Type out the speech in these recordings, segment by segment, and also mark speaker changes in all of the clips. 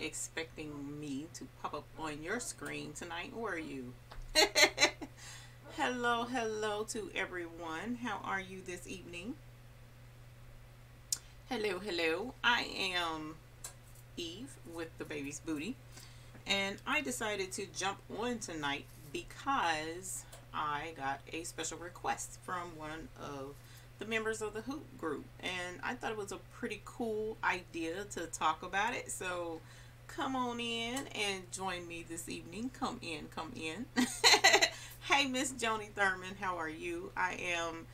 Speaker 1: expecting me to pop up on your screen tonight, were you? Hello, hello to everyone. How are you this evening? Hello, hello. I am Eve with the Baby's Booty, and I decided to jump on tonight because I got a special request from one of the members of the hoop group, and I thought it was a pretty cool idea to talk about it. So come on in and join me this evening. Come in, come in. Hey, Miss Joni Thurman, how are you? I am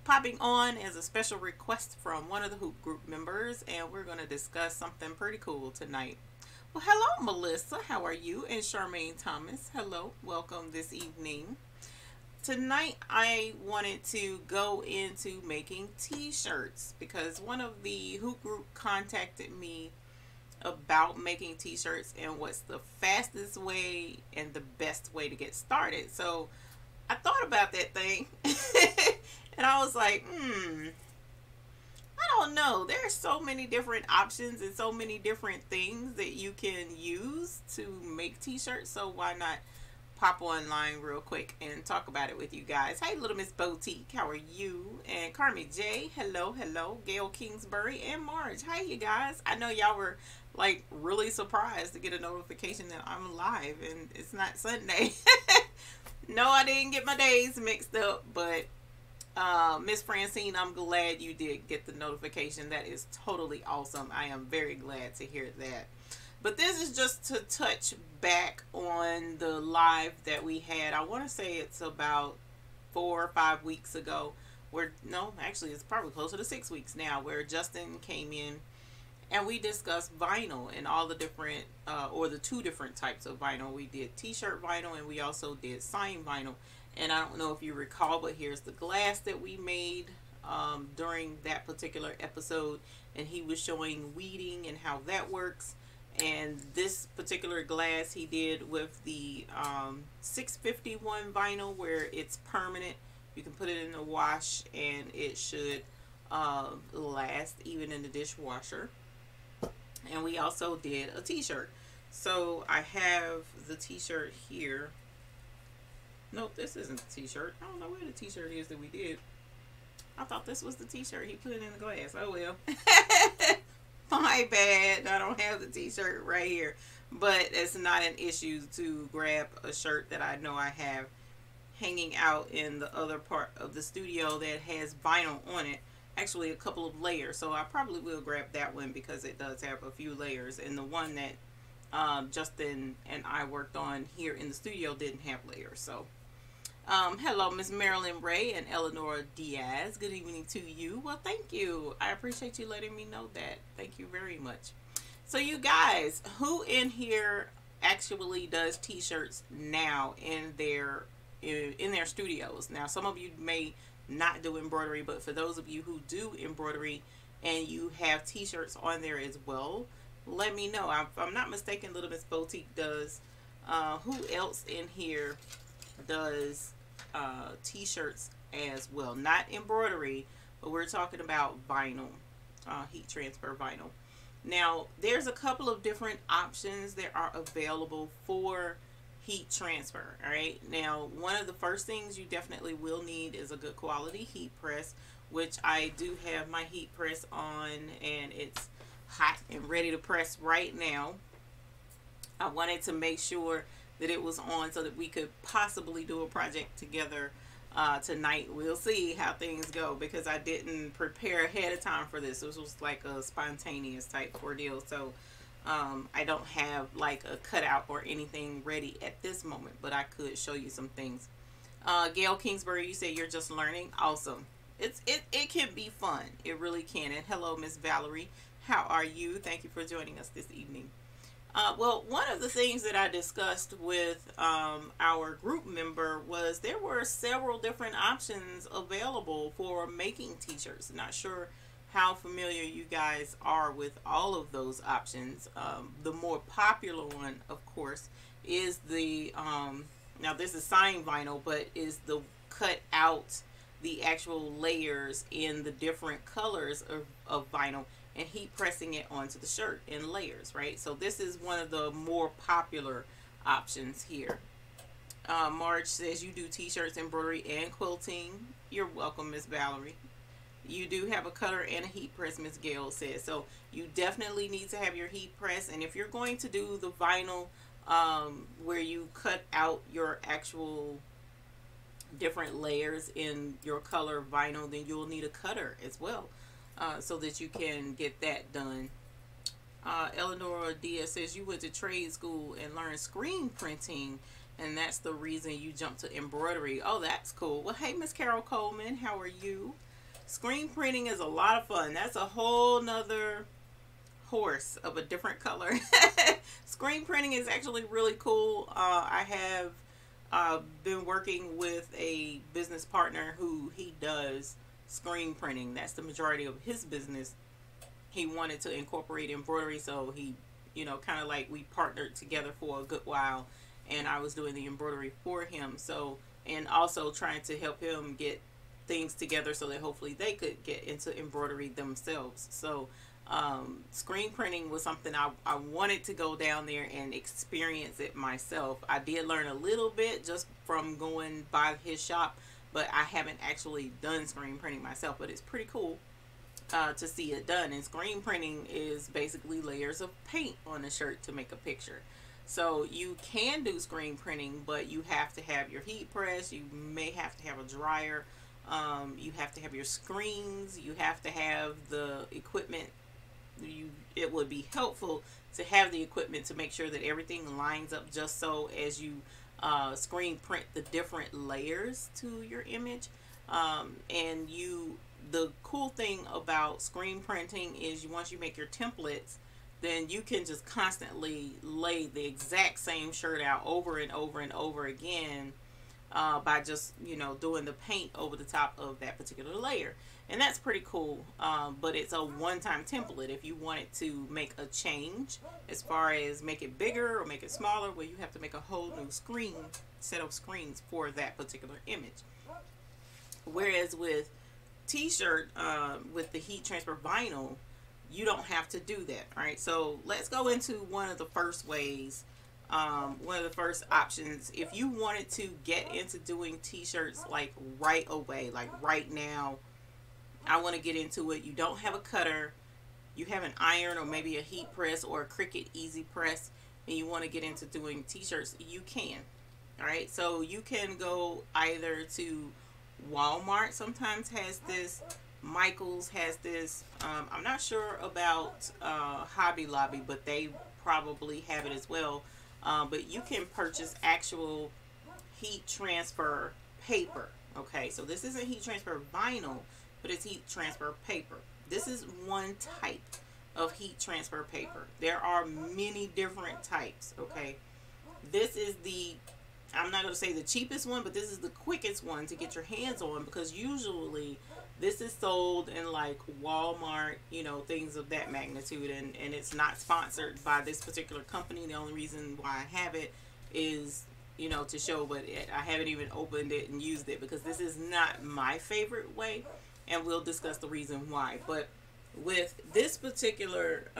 Speaker 1: popping on as a special request from one of the hoop group members, and we're going to discuss something pretty cool tonight. Well, hello, Melissa. How are you? And Charmaine Thomas, hello. Welcome this evening. Tonight, I wanted to go into making t-shirts because one of the hoop group contacted me about making t-shirts and what's the fastest way and the best way to get started. So I thought about that thing and I was like, I don't know. There's so many different options and so many different things that you can use to make t-shirts. So why not pop online real quick and talk about it with you guys. Hey, Little Miss Boutique, how are you? And Carmi J, hello, hello. Gail Kingsbury and Marge, hey you guys. I know y'all were like really surprised to get a notification that I'm live and it's not Sunday. No, I didn't get my days mixed up, but Miss Francine, I'm glad you did get the notification. That is totally awesome. I am very glad to hear that. But this is just to touch back on the live that we had. I want to say it's about 4 or 5 weeks ago. No, actually it's probably closer to 6 weeks now, where Justin came in and we discussed vinyl and all the different, or the 2 different types of vinyl. We did t-shirt vinyl and we also did signed vinyl. And I don't know if you recall, but here's the glass that we made during that particular episode. And he was showing weeding and how that works. And this particular glass he did with the 651 vinyl, where it's permanent. You can put it in the wash and it should last even in the dishwasher. And we also did a t-shirt. So I have the t-shirt here. Nope, this isn't the t-shirt. I don't know where the t-shirt is that we did. I thought this was the t-shirt. He put it in the glass. Oh well. My bad. I don't have the t-shirt right here. But it's not an issue to grab a shirt that I know I have hanging out in the other part of the studio that has vinyl on it. Actually, a couple of layers. So I probably will grab that one because it does have a few layers. And the one that Justin and I worked on here in the studio didn't have layers. So hello, Miss Marilyn Ray and Eleanor Diaz. Good evening to you. Well, thank you. I appreciate you letting me know that. Thank you very much. So you guys, who in here actually does t-shirts now in their studios? Now, some of you may not do embroidery, but for those of you who do embroidery and you have t-shirts on there as well, let me know. If I'm not mistaken, Little Miss Boutique does. Who else in here does t-shirts as well? Not embroidery, but we're talking about vinyl, heat transfer vinyl. Now, there's a couple of different options that are available for heat transfer. All right, now one of the first things you definitely will need is a good quality heat press, which I do have my heat press on and it's hot and ready to press right now. I wanted to make sure that it was on so that we could possibly do a project together tonight. We'll see how things go because I didn't prepare ahead of time for this. This was like a spontaneous type ordeal. So I don't have like a cutout or anything ready at this moment, but I could show you some things. Gail Kingsbury, you say you're just learning. Awesome. It can be fun. It really can. And hello, Miss Valerie. How are you? Thank you for joining us this evening. Well, one of the things that I discussed with our group member was there were several different options available for making t-shirts. Not sure how familiar you guys are with all of those options. The more popular one, of course, is the, now this is signed vinyl, but is the cut out the actual layers in the different colors of vinyl and heat pressing it onto the shirt in layers, right? So this is one of the more popular options here. Marge says you do t-shirts, embroidery, and quilting. You're welcome, Miss Valerie. You do have a cutter and a heat press, Miss Gail says. So you definitely need to have your heat press. And if you're going to do the vinyl, where you cut out your actual different layers in your color vinyl, then you'll need a cutter as well, so that you can get that done. Eleanor Diaz says you went to trade school and learned screen printing, and that's the reason you jumped to embroidery. Oh, that's cool. Well, hey, Miss Carol Coleman, how are you? Screen printing is a lot of fun. That's a whole nother horse of a different color. Screen printing is actually really cool. I have been working with a business partner who he does screen printing. That's the majority of his business. He wanted to incorporate embroidery, so he, you know, kind of like we partnered together for a good while, and I was doing the embroidery for him. So, and also trying to help him get things together so that hopefully they could get into embroidery themselves. So screen printing was something I wanted to go down there and experience it myself. I did learn a little bit just from going by his shop, but I haven't actually done screen printing myself. But it's pretty cool to see it done. And screen printing is basically layers of paint on a shirt to make a picture. So you can do screen printing, but you have to have your heat press. You may have to have a dryer. You have to have your screens. You have to have the equipment. It would be helpful to have the equipment to make sure that everything lines up just so as you screen print the different layers to your image. And the cool thing about screen printing is once you make your templates, then you can just constantly lay the exact same shirt out over and over and over again, by just, you know, doing the paint over the top of that particular layer. And that's pretty cool. But it's a one-time template. If you wanted to make a change as far as make it bigger or make it smaller, well, you have to make a whole new set of screens for that particular image. Whereas with t-shirt, with the heat transfer vinyl, you don't have to do that. All right, so let's go into one of the first ways. One of the first options, if you wanted to get into doing t-shirts like right away, like right now, I want to get into it. You don't have a cutter, you have an iron or maybe a heat press or a Cricut Easy Press, and you want to get into doing t-shirts, you can. All right, so you can go either to Walmart, sometimes has this, Michael's has this. I'm not sure about Hobby Lobby, but they probably have it as well. But you can purchase actual heat transfer paper. Okay, so this isn't heat transfer vinyl, but it's heat transfer paper. This is one type of heat transfer paper. There are many different types. Okay, this is the, I'm not going to say the cheapest one, but this is the quickest one to get your hands on, because usually this is sold in like Walmart, you know, things of that magnitude, and it's not sponsored by this particular company. The only reason why I have it is, you know, to show, but I haven't even opened it and used it because this is not my favorite way, and we'll discuss the reason why. But with this particular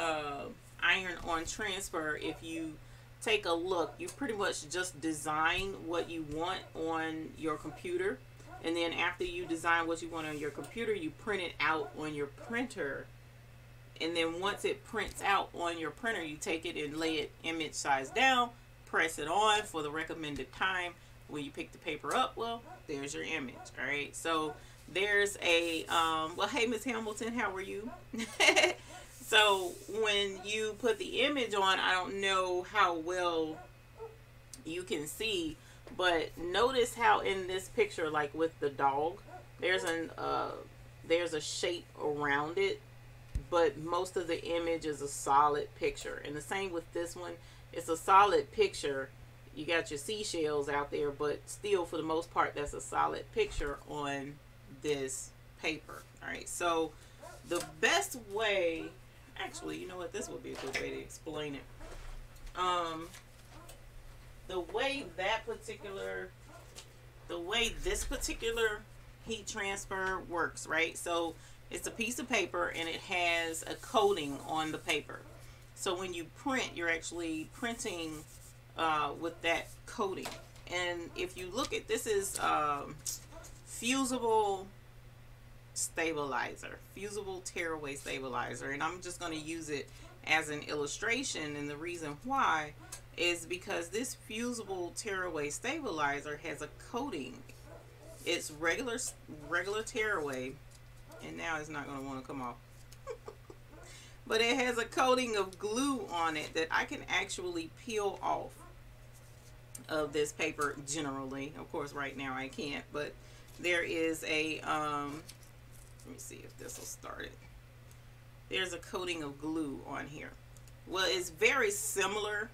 Speaker 1: iron-on transfer, if you take a look, you pretty much just design what you want on your computer, and then after you design what you want on your computer, you print it out on your printer, and then once it prints out on your printer, you take it and lay it image size down, press it on for the recommended time. When you pick the paper up, well, there's your image. All right, so there's a well, hey Miss Hamilton, how are you? So when you put the image on, I don't know how well you can see, but notice how in this picture, like with the dog, there's a shape around it, but most of the image is a solid picture. And the same with this one, it's a solid picture. You got your seashells out there, but still for the most part, that's a solid picture on this paper. All right, so the best way, actually, you know what, this would be a good way to explain it. The way this particular heat transfer works, right? So It's a piece of paper and it has a coating on the paper. So when you print, you're actually printing with that coating. And if you look at this, is fusible stabilizer, fusible tearaway stabilizer, and I'm just going to use it as an illustration. And the reason why is because this fusible tearaway stabilizer has a coating. It's regular tearaway, and now it's not going to want to come off. But it has a coating of glue on it that I can actually peel off of this paper generally. Of course, right now I can't, but there is a, let me see if this will start it. There's a coating of glue on here. Well, it's very similar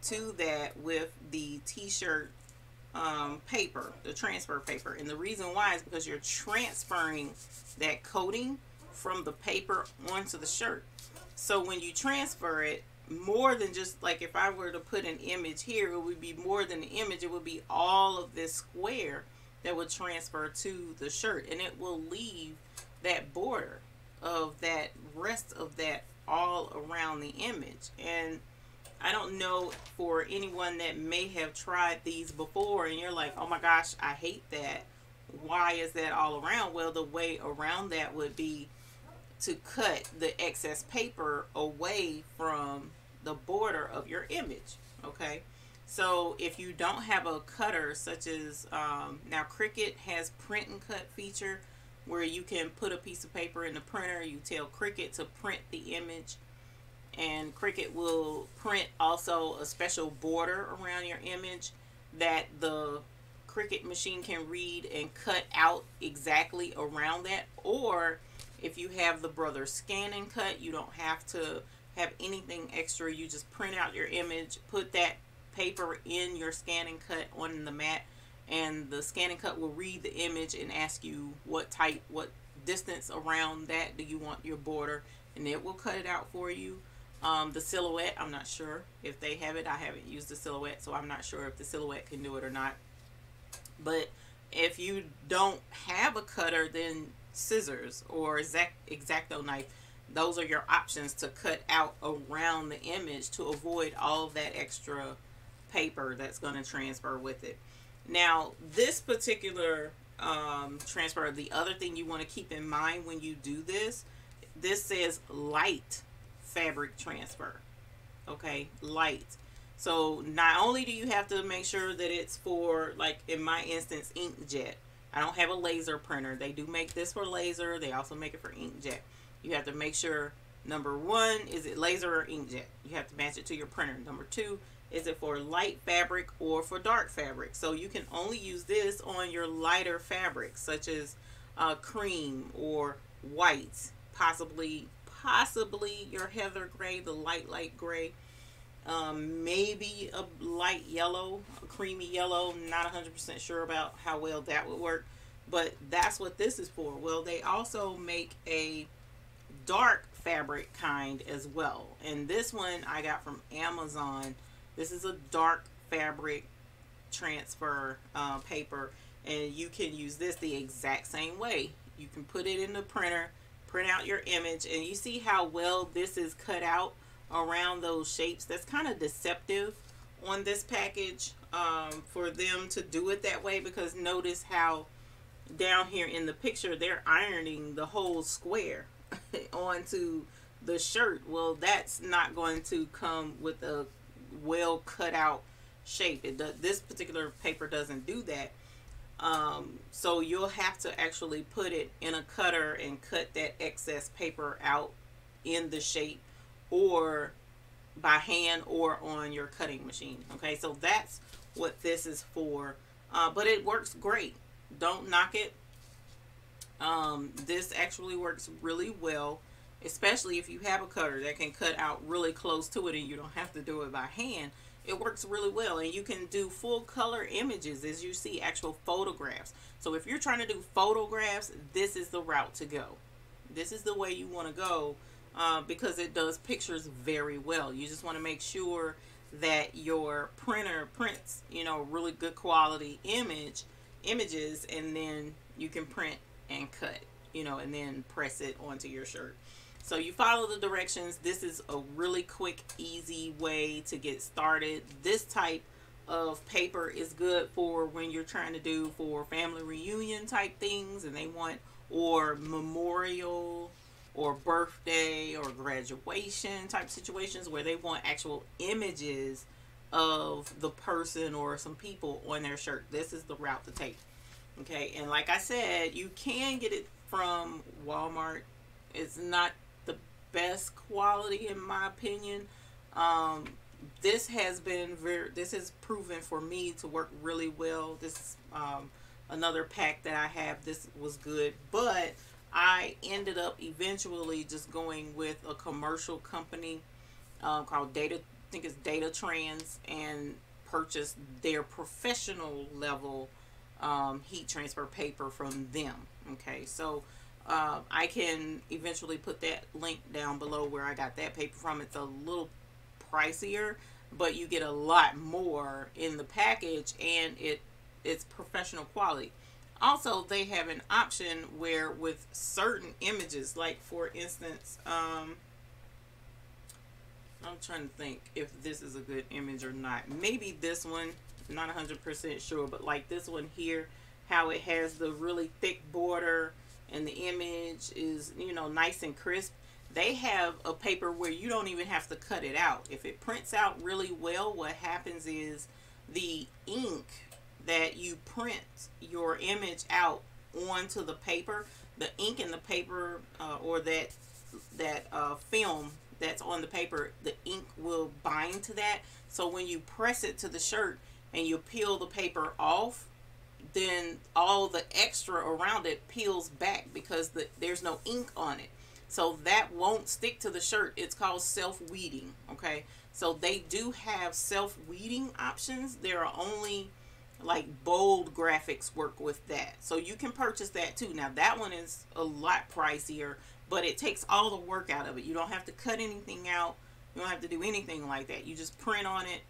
Speaker 1: to that with the t-shirt paper, the transfer paper. And the reason why is because you're transferring that coating from the paper onto the shirt. So when you transfer it, more than just like if I were to put an image here, it would be more than the image. It would be all of this square that would transfer to the shirt, and it will leave that border of that rest of that all around the image. And I don't know, for anyone that may have tried these before and you're like, oh my gosh, I hate that. Why is that all around? Well, the way around that would be to cut the excess paper away from the border of your image. Okay, so if you don't have a cutter such as now Cricut has print and cut feature where you can put a piece of paper in the printer, you tell Cricut to print the image, and Cricut will print also a special border around your image that the Cricut machine can read and cut out exactly around that. Or if you have the Brother Scan and Cut, you don't have to have anything extra. You just print out your image, put that paper in your Scan and Cut on the mat, and the Scan and Cut will read the image and ask you what type, what distance around that do you want your border, and it will cut it out for you. The Silhouette, I'm not sure if they have it. I haven't used the Silhouette, so I'm not sure if the Silhouette can do it or not. But if you don't have a cutter, then scissors or X-Acto knife, those are your options to cut out around the image to avoid all of that extra paper that's going to transfer with it. Now, this particular transfer, the other thing you want to keep in mind when you do this says light fabric transfer. Okay, light. So not only do you have to make sure that it's for, like in my instance, inkjet. I don't have a laser printer. They do make this for laser. They also make it for inkjet. You have to make sure, number one, is it laser or inkjet? You have to match it to your printer. Number two, is it for light fabric or for dark fabric? So you can only use this on your lighter fabrics, such as cream or white, possibly your heather gray, the light gray, maybe a light yellow, a creamy yellow. Not 100% sure about how well that would work, but that's what this is for. Well, they also make a dark fabric kind as well, and this one I got from Amazon. This is a dark fabric transfer paper, and you can use this the exact same way. You can put it in the printer, print out your image, and you see how well this is cut out around those shapes. That's kind of deceptive on this package for them to do it that way, because notice how down here in the picture they're ironing the whole square onto the shirt. Well, that's not going to come with a well cut out shape. This particular paper doesn't do that. So you'll have to actually put it in a cutter and cut that excess paper out in the shape, or by hand or on your cutting machine. Okay, so that's what this is for, but it works great. Don't knock it. This actually works really well, especially if you have a cutter that can cut out really close to it and you don't have to do it by hand. It works really well, and you can do full color images, as you see, actual photographs. So if you're trying to do photographs, this is the route to go. This is the way you want to go, because it does pictures very well. You just want to make sure that your printer prints, you know, really good quality images, and then you can print and cut. you know, and then press it onto your shirt. So you follow the directions. This is a really quick, easy way to get started. This type of paper is good for when you're trying to do for family reunion type things, and they want, or memorial or birthday or graduation type situations where they want actual images of the person or some people on their shirt. This is the route to take. Okay, and like I said, you can get it from Walmart. It's not the best quality in my opinion. This has proven for me to work really well. This is another pack that I have. This was good, but I ended up eventually just going with a commercial company called Data. I think it's Data Trans, and purchased their professional level heat transfer paper from them. Okay, so I can eventually put that link down below where I got that paper from. It's a little pricier, but you get a lot more in the package, and it's professional quality. Also, they have an option where with certain images, like for instance, I'm trying to think if this is a good image or not. Maybe this one, not 100% sure, but like this one here, how it has the really thick border and the image is, you know, nice and crisp. They have a paper where you don't even have to cut it out. If it prints out really well, what happens is the ink that you print your image out onto the paper, the ink in the paper or that film that's on the paper, the ink will bind to that. So when you press it to the shirt and you peel the paper off, then all the extra around it peels back because there's no ink on it. So that won't stick to the shirt. It's called self-weeding. Okay, so they do have self-weeding options. There are only like bold graphics work with that, so you can purchase that too. Now that one is a lot pricier, but it takes all the work out of it. You don't have to cut anything out. You don't have to do anything like that. You just print on it,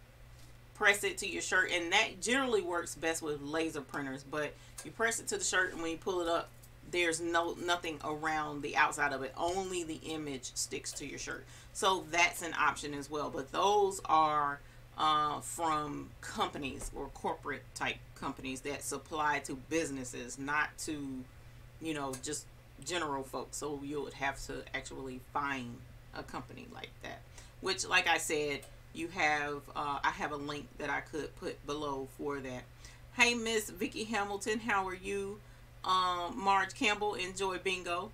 Speaker 1: press it to your shirt, and that generally works best with laser printers. But you press it to the shirt, and when you pull it up, there's nothing around the outside of it. Only the image sticks to your shirt. So that's an option as well. But those are from companies or corporate type companies that supply to businesses, not to, you know, just general folks. So you would have to actually find a company like that, which, like I said, you have I have a link that I could put below for that. Hey, Miss Vicky Hamilton, how are you? Marge Campbell, enjoy bingo.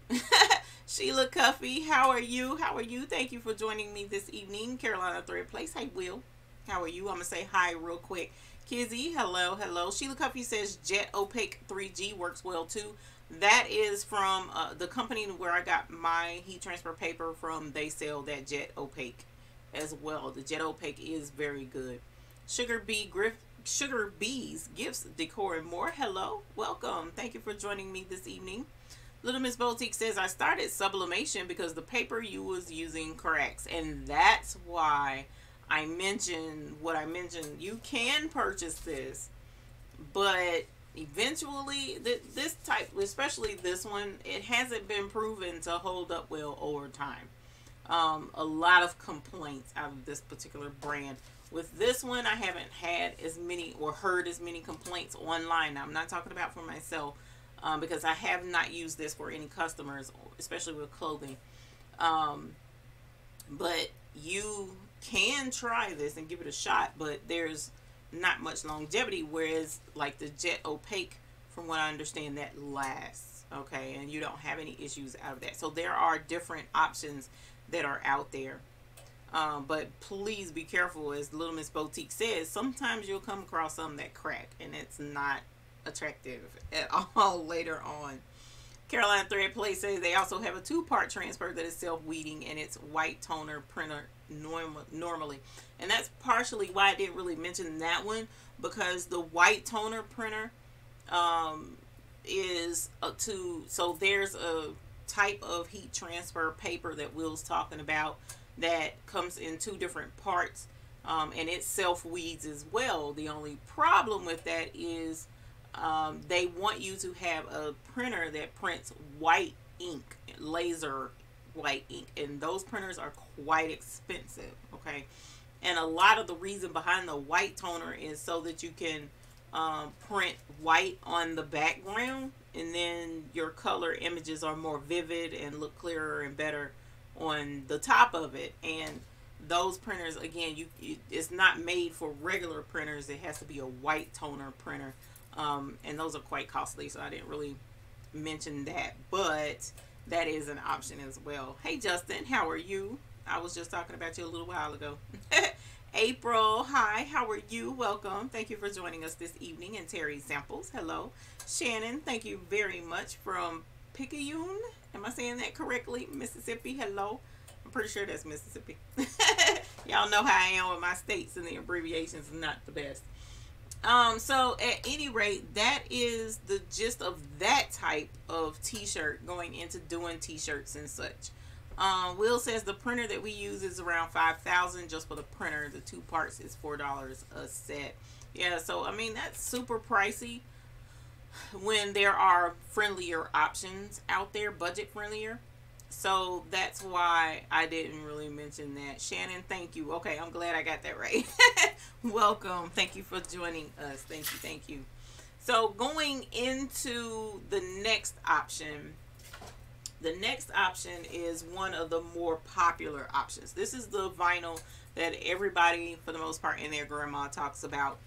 Speaker 1: Sheila Cuffy, how are you? How are you? Thank you for joining me this evening. Carolina Thread Place, hey Will, how are you? I'm gonna say hi real quick. Kizzy, hello, hello. Sheila Cuffy says Jet Opaque 3G works well too. That is from the company where I got my heat transfer paper from. They sell that Jet Opaque as well. The Jet Opaque is very good. Sugar Bees Gifts Decor and More, hello, welcome. Thank you for joining me this evening. Little Miss Boutique says I started Sublimation because the paper you was using cracks, and that's why I mentioned what I mentioned. You can purchase this, but eventually this type, especially this one, it hasn't been proven to hold up well over time. A lot of complaints out of this particular brand. With this one, I haven't had as many or heard as many complaints online. Now, I'm not talking about for myself because I have not used this for any customers, especially with clothing. But you can try this and give it a shot, but there's not much longevity, whereas like the Jet Opaque, from what I understand, that lasts. Okay, and you don't have any issues out of that. So there are different options that are out there. But please be careful, as Little Miss Boutique says, sometimes you'll come across something that crack and it's not attractive at all later on. Carolina Thread Place says they also have a 2-part transfer that is self-weeding, and it's white toner printer normally. And that's partially why I didn't really mention that one, because the white toner printer is so there's a type of heat transfer paper that Will's talking about that comes in 2 different parts, and it self-weeds as well. The only problem with that is they want you to have a printer that prints white ink, laser white ink, and those printers are quite expensive. Okay, and a lot of the reason behind the white toner is so that you can print white on the background, and then your color images are more vivid and look clearer and better on the top of it. And those printers, again, it's not made for regular printers. It has to be a white toner printer, and those are quite costly, so I didn't really mention that, but that is an option as well. Hey Justin, how are you? I was just talking about you a little while ago. April, hi, how are you? Welcome. Thank you for joining us this evening. And Terry Samples, hello. Shannon, thank you very much, from Picayune. Am I saying that correctly? Mississippi, hello. I'm pretty sure that's Mississippi. Y'all know how I am with my states, and the abbreviations are not the best. So at any rate, that is the gist of that type of t-shirt, going into doing t-shirts and such. Will says the printer that we use is around $5,000 just for the printer. The 2 parts is $4 a set. Yeah, so I mean, that's super pricey when there are friendlier options out there, budget friendlier. So that's why I didn't really mention that. Shannon, thank you. Okay, I'm glad I got that right. Welcome. Thank you for joining us. Thank you. Thank you. So going into the next option. The next option is one of the more popular options. This is the vinyl that everybody, for the most part, and their grandma talks about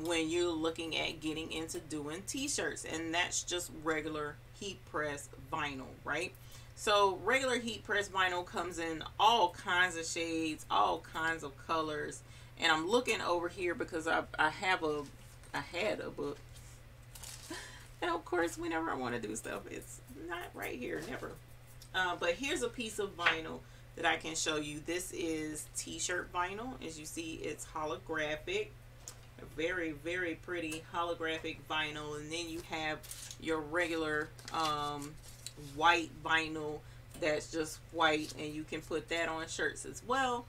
Speaker 1: when you're looking at getting into doing t-shirts. And that's just regular heat press vinyl, right? So regular heat press vinyl comes in all kinds of shades, all kinds of colors. And I'm looking over here because I had a book. And of course, whenever I want to do stuff, it's not right here, never. But here's a piece of vinyl that I can show you. This is t-shirt vinyl. As you see, it's holographic. A very, very pretty holographic vinyl. And then you have your regular white vinyl that's just white, and you can put that on shirts as well.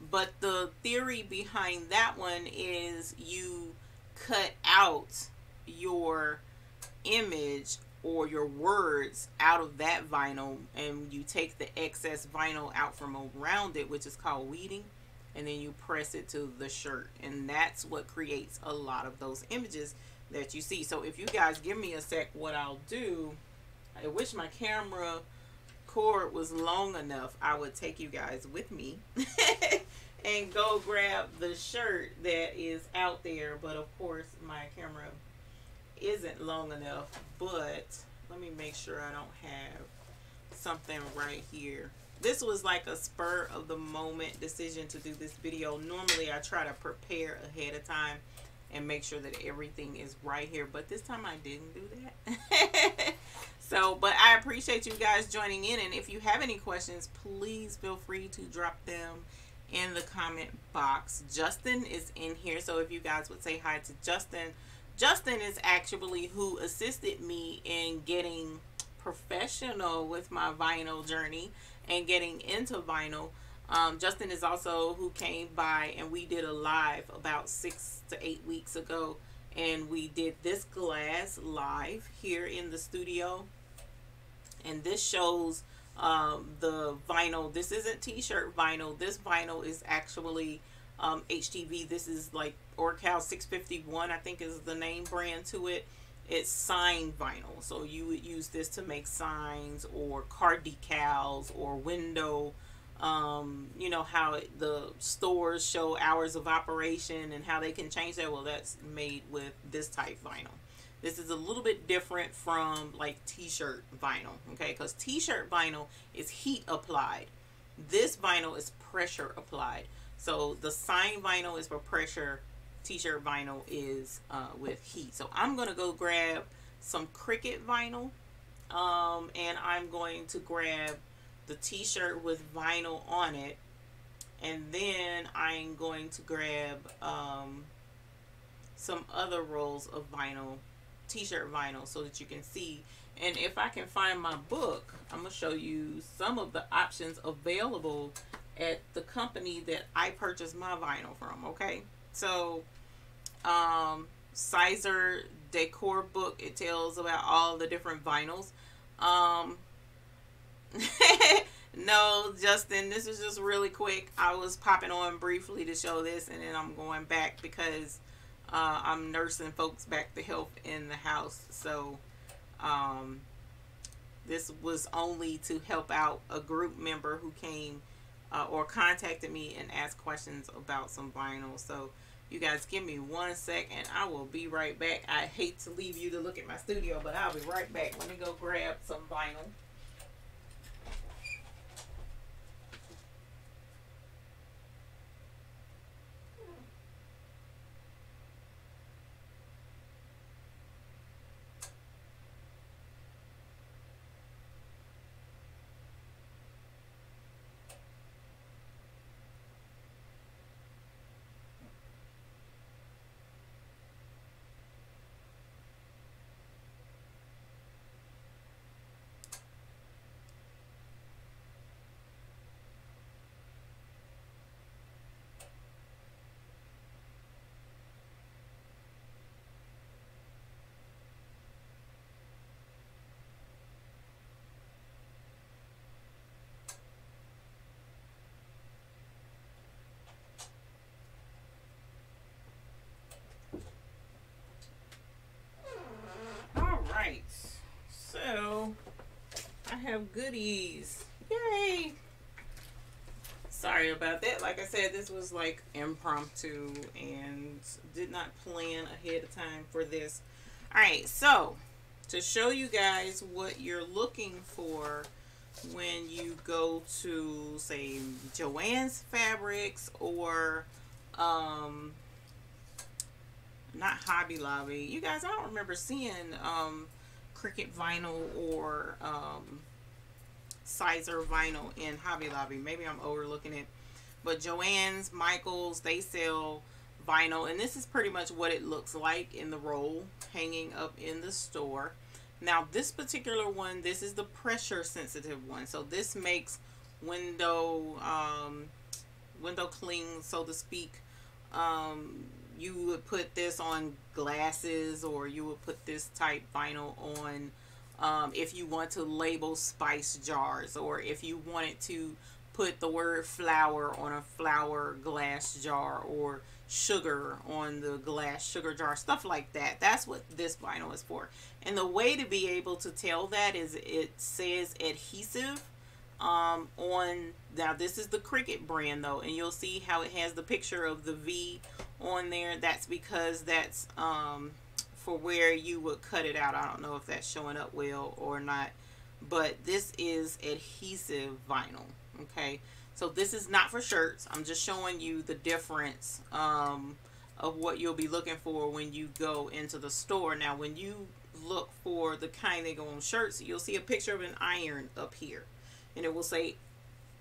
Speaker 1: But the theory behind that one is you cut out your image or your words out of that vinyl, and you take the excess vinyl out from around it, which is called weeding, and then you press it to the shirt, and that's what creates a lot of those images that you see. So if you guys give me a sec, what I'll do, I wish my camera cord was long enough, I would take you guys with me and go grab the shirt that is out there, but of course my camera isn't long enough. But let me make sure I don't have something right here. This was like a spur of the moment decision to do this video. Normally I try to prepare ahead of time and make sure that everything is right here, but this time I didn't do that. So, but I appreciate you guys joining in, and if you have any questions, please feel free to drop them in the comment box. Justin is in here, so if you guys would say hi to Justin. Justin is actually who assisted me in getting professional with my vinyl journey and getting into vinyl. Justin is also who came by and we did a live about 6 to 8 weeks ago, and we did this glass live here in the studio, and this shows the vinyl. This isn't t-shirt vinyl. This vinyl is actually HTV. This is like Orcal 651, I think is the name brand to it. It's sign vinyl, so you would use this to make signs or car decals or window. You know how the stores show hours of operation and how they can change that. Well, that's made with this type vinyl. This is a little bit different from like t-shirt vinyl, okay? Because t-shirt vinyl is heat applied. This vinyl is pressure applied. So the sign vinyl is for pressure. T-shirt vinyl is with heat. So I'm going to go grab some Cricut vinyl. And I'm going to grab the t-shirt with vinyl on it, and then I'm going to grab some other rolls of vinyl, t-shirt vinyl, so that you can see. And if I can find my book, I'm going to show you some of the options available at the company that I purchased my vinyl from. Okay, so Sizer decor book. It tells about all the different vinyls. Um, no, Justin, this is just really quick. I was popping on briefly to show this, and then I'm going back because I'm nursing folks back to health in the house. So um, this was only to help out a group member who came or contacted me and asked questions about some vinyl. So you guys give me 1 sec and I will be right back. I hate to leave you to look at my studio, but I'll be right back. Let me go grab some vinyl. All right, so I have goodies. Yay! Sorry about that. Like I said, this was like impromptu and did not plan ahead of time for this. All right, so to show you guys what you're looking for when you go to, say, Joann's Fabrics or not Hobby Lobby. You guys, I don't remember seeing Cricut vinyl or Sizer vinyl in Hobby Lobby. Maybe I'm overlooking it. But Joann's, Michael's, they sell vinyl. And this is pretty much what it looks like in the roll hanging up in the store. Now, this particular one, this is the pressure sensitive one. So this makes window cling, so to speak. You would put this on glasses, or you would put this type vinyl on if you want to label spice jars, or if you wanted to put the word flour on a flour glass jar, or sugar on the glass sugar jar, stuff like that. That's what this vinyl is for. And the way to be able to tell that is it says adhesive on, now this is the Cricut brand though, and you'll see how it has the picture of the V on there. That's because that's for where you would cut it out. I don't know if that's showing up well or not, but this is adhesive vinyl. Okay, so this is not for shirts. I'm just showing you the difference of what you'll be looking for when you go into the store. Now, when you look for the kind that go on shirts, you'll see a picture of an iron up here, and it will say,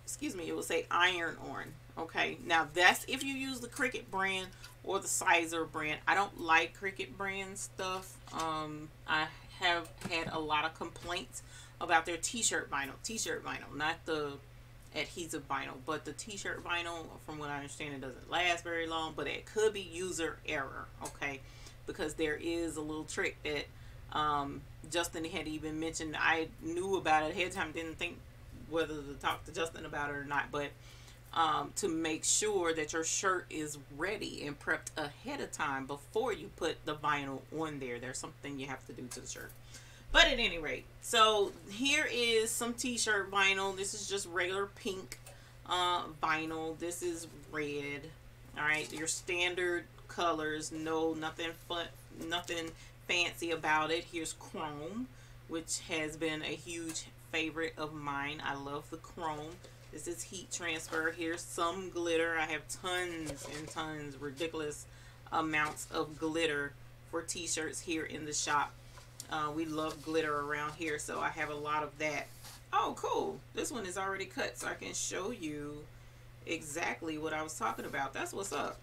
Speaker 1: excuse me, it will say iron on. Okay, now that's if you use the Cricut brand or the Sizer brand. I don't like Cricut brand stuff. I have had a lot of complaints about their t-shirt vinyl, not the adhesive vinyl, but the t-shirt vinyl, from what I understand, it doesn't last very long, but it could be user error. Okay, because there is a little trick that Justin had even mentioned. I knew about it ahead of time, didn't think whether to talk to Justin about it or not, but to make sure that your shirt is ready and prepped ahead of time before you put the vinyl on there. There's something you have to do to the shirt. But at any rate, so here is some t-shirt vinyl. This is just regular pink vinyl. This is red. All right, your standard colors. No, nothing fun, nothing fancy about it. Here's chrome, which has been a huge favorite of mine. I love the chrome. This is heat transfer. Here's some glitter. I have tons and tons, ridiculous amounts of glitter for t-shirts here in the shop. We love glitter around here, so I have a lot of that. Oh, cool. This one is already cut, so I can show you exactly what I was talking about. That's what's up.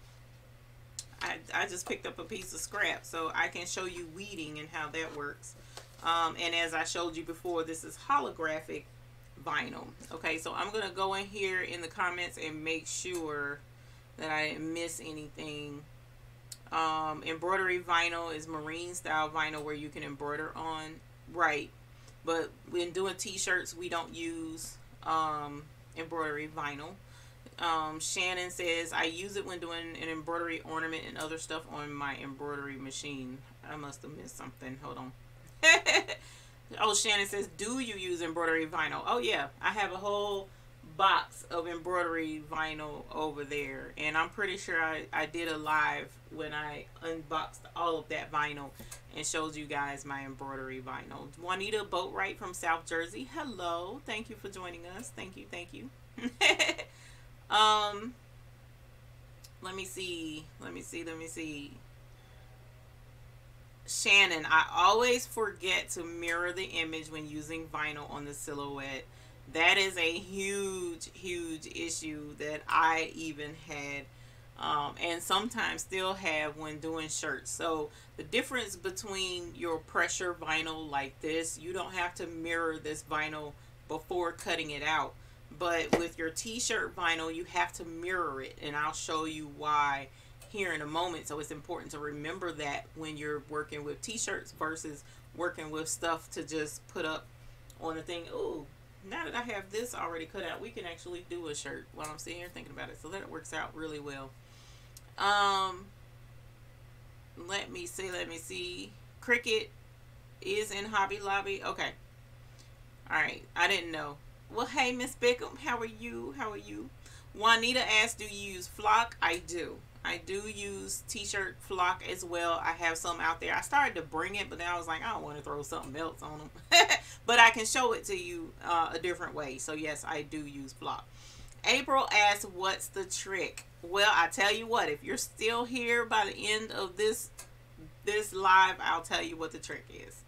Speaker 1: I just picked up a piece of scrap, so I can show you weeding and how that works. And as I showed you before, this is holographic vinyl. Okay, so I'm gonna go in here in the comments and make sure that I didn't miss anything Embroidery vinyl is marine style vinyl where you can embroider on. Right. But when doing t-shirts, we don't use embroidery vinyl. Shannon says, I use it when doing an embroidery ornament and other stuff on my embroidery machine. I must have missed something. Hold on. Oh, Shannon says, do you use embroidery vinyl? Oh, yeah. I have a whole box of embroidery vinyl over there. And I'm pretty sure I did a live when I unboxed all of that vinyl and showed you guys my embroidery vinyl. Juanita Boatwright from South Jersey. Hello. Thank you for joining us. Thank you. Thank you. Let me see. Shannon, I always forget to mirror the image when using vinyl on the silhouette. That is a huge issue that I even had, and sometimes still have when doing shirts. So the difference between your pressure vinyl like this, you don't have to mirror this vinyl before cutting it out. But with your t-shirt vinyl, you have to mirror it, and I'll show you why here in a moment. So it's important to remember that when you're working with t-shirts versus working with stuff to just put up on the thing. Ooh, now that I have this already cut out, we can actually do a shirt while I'm sitting here thinking about it. So that works out really well. Let me see. Cricket is in Hobby Lobby. Okay. All right. I didn't know. Well, hey, Miss Bickham, how are you? Juanita asked, do you use flock? I do. I do use t-shirt flock as well. I have some out there. I started to bring it, but then I was like, I don't want to throw something else on them. But I can show it to you a different way. So yes, I do use flock. April asked, what's the trick? Well, I tell you what, if you're still here by the end of this live, I'll tell you what the trick is.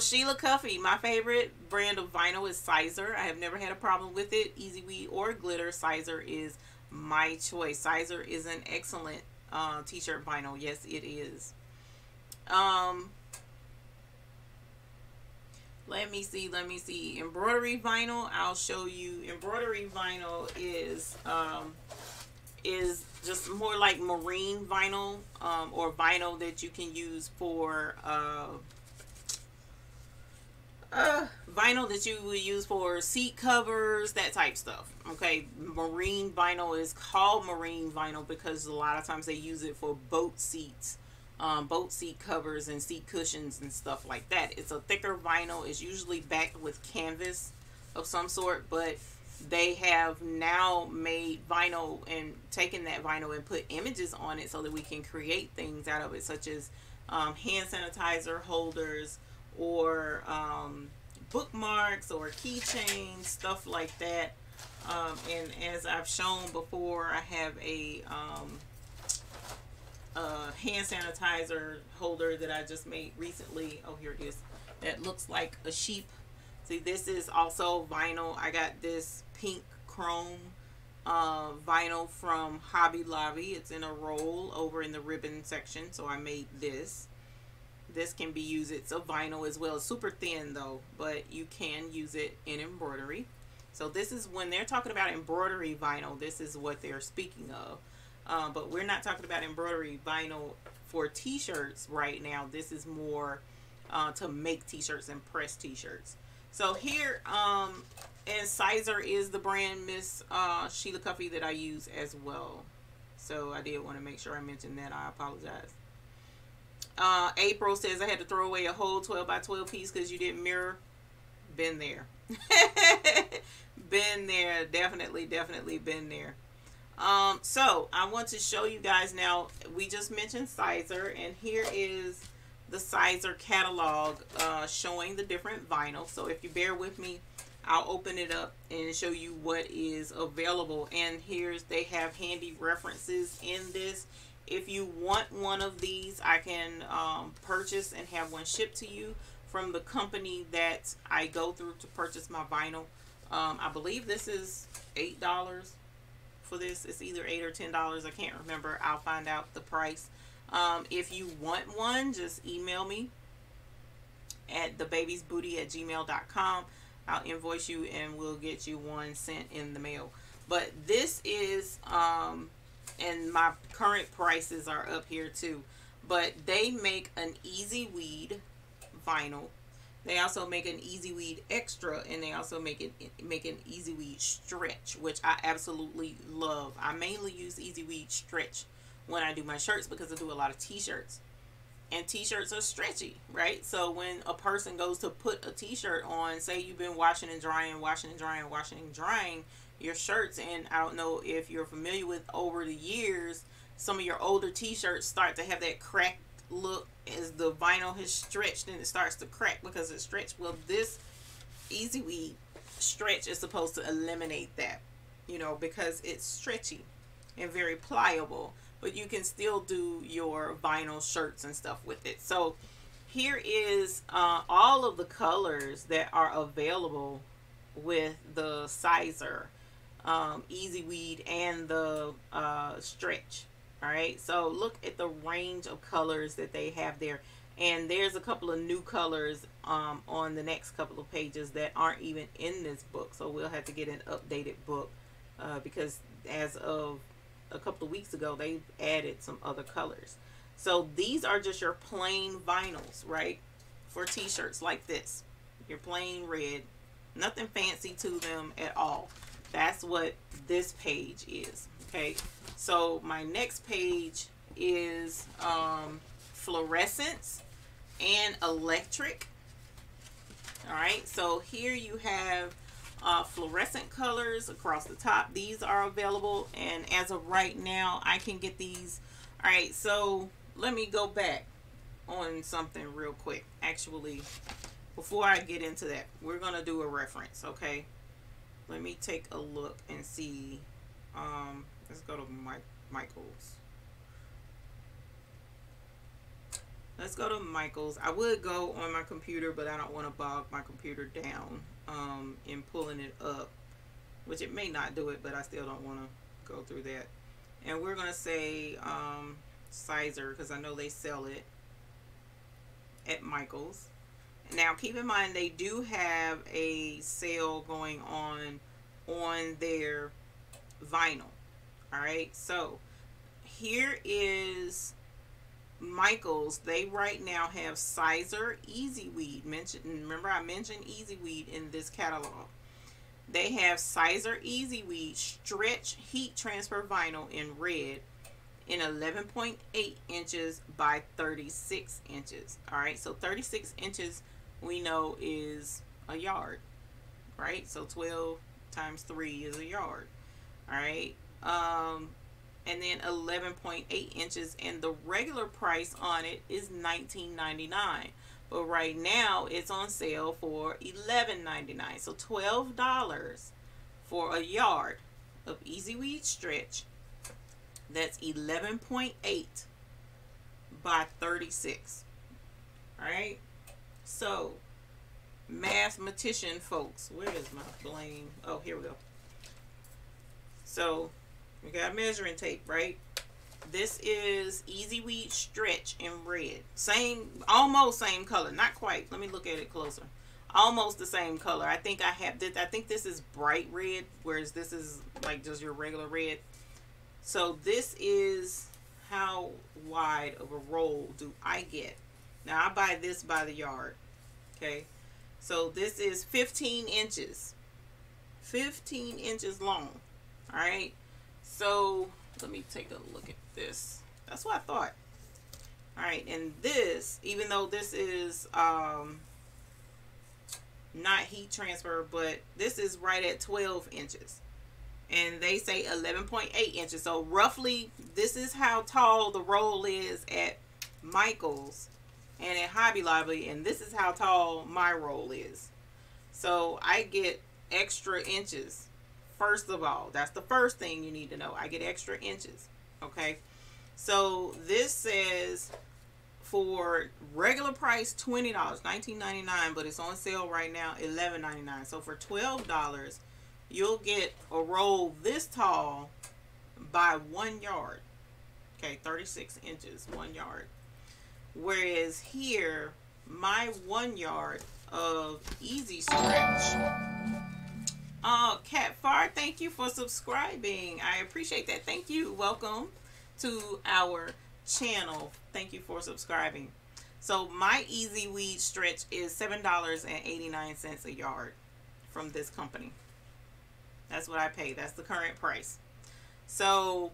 Speaker 1: Sheila Cuffey, my favorite brand of vinyl is Sizer. I have never had a problem with it. Easy Weed or Glitter, Sizer is my choice. Sizer is an excellent t-shirt vinyl. Yes, it is. Let me see. Embroidery vinyl, I'll show you. Embroidery vinyl is just more like marine vinyl, or vinyl that you can use for vinyl that you would use for seat covers, that type stuff. Okay, marine vinyl is called marine vinyl because a lot of times they use it for boat seats, boat seat covers and seat cushions and stuff like that. It's a thicker vinyl. It's usually backed with canvas of some sort, but they have now made vinyl and taken that vinyl and put images on it so that we can create things out of it, such as hand sanitizer holders, or bookmarks, or keychains, stuff like that. And as I've shown before, I have a hand sanitizer holder that I just made recently. Oh, here it is. That looks like a sheep. See, this is also vinyl. I got this pink chrome vinyl from Hobby Lobby. It's in a roll over in the ribbon section, so I made this. This can be used, it's a vinyl as well. It's super thin though, but you can use it in embroidery. So this is when they're talking about embroidery vinyl, this is what they're speaking of. But we're not talking about embroidery vinyl for t-shirts right now. This is more to make t-shirts and press t-shirts. So here, and Sizer is the brand, Miss Sheila Cuffey, that I use as well. So I did want to make sure I mentioned that. I apologize. April says, I had to throw away a whole 12 by 12 piece because you didn't mirror. Been there. Been there. Definitely been there. So I want to show you guys now. We just mentioned Sizer, and here is the Sizer catalog showing the different vinyl. So if you bear with me, I'll open it up and show you what is available. And they have handy references in this. If you want one of these, I can purchase and have one shipped to you from the company that I go through to purchase my vinyl. I believe this is $8 for this. It's either $8 or $10. I can't remember. I'll find out the price. If you want one, just email me at thebabiesbooty@gmail.com. I'll invoice you and we'll get you one sent in the mail. But this is and my current prices are up here too. But they make an easy weed vinyl. They also make an easy weed extra, and they also make an easy weed stretch, which I absolutely love. I mainly use easy weed stretch when I do my shirts because I do a lot of t-shirts, and t-shirts are stretchy, right? So when a person goes to put a t-shirt on, say you've been washing and drying your shirts, and I don't know if you're familiar with, over the years, some of your older t-shirts start to have that cracked look as the vinyl has stretched, and it starts to crack because it's stretched. Well, this easy weed stretch is supposed to eliminate that, you know, because it's stretchy and very pliable, but you can still do your vinyl shirts and stuff with it. So here is all of the colors that are available with the sizer, easy weed, and the stretch. All right, so look at the range of colors that they have there, and there's a couple of new colors on the next couple of pages that aren't even in this book, so we'll have to get an updated book because as of a couple of weeks ago they added some other colors. So these are just your plain vinyls, right, for t-shirts like this. Your plain red, nothing fancy to them at all. That's what this page is. Okay, so my next page is fluorescence and electric. All right, so here you have fluorescent colors across the top. These are available, and as of right now I can get these. All right, so let me go back on something real quick. Actually, before I get into that, we're gonna do a reference. Okay, let me take a look and see. Let's go to Michael's. Let's go to Michael's. I would go on my computer, but I don't want to bog my computer down in pulling it up, which it may not do it, but I still don't want to go through that. And we're going to say sizer, because I know they sell it at Michael's. Now, keep in mind, they do have a sale going on their vinyl. All right, so here is Michael's. They right now have sizer easy weed. Remember I mentioned easy weed in this catalog. They have sizer easy weed stretch heat transfer vinyl in red in 11.8 inches by 36 inches. All right, so 36 inches we know is a yard, right? So 12 times 3 is a yard. All right, and then 11.8 inches, and the regular price on it is $19.99, but right now it's on sale for $11.99. So $12 for a yard of easy weed stretch. That's 11.8 by 36. All right, so mathematician folks, where is my bling? Oh, here we go. So we got measuring tape, right? This is easy weed stretch in red. Same, almost same color, not quite. Let me look at it closer. Almost the same color. I think I have this. I think this is bright red, whereas this is like just your regular red. So this is how wide of a roll do I get. Now I buy this by the yard. Okay, so this is 15 inches. 15 inches long. All right, so let me take a look at this. That's what I thought. All right, and this, even though this is not heat transfer, but this is right at 12 inches, and they say 11.8 inches. So roughly, this is how tall the roll is at Michael's and at Hobby Lobby, and this is how tall my roll is. So I get extra inches. First of all, that's the first thing you need to know. I get extra inches. Okay, so this says for regular price $20, $19.99, but it's on sale right now, $11.99. So for $12, you'll get a roll this tall by 1 yard. Okay, 36 inches, 1 yard. Whereas here, my 1 yard of easy stretch Oh, Cat Far, thank you for subscribing. I appreciate that. Thank you. Welcome to our channel. Thank you for subscribing. So my Easy Weed stretch is $7.89 a yard from this company. That's what I pay. That's the current price. So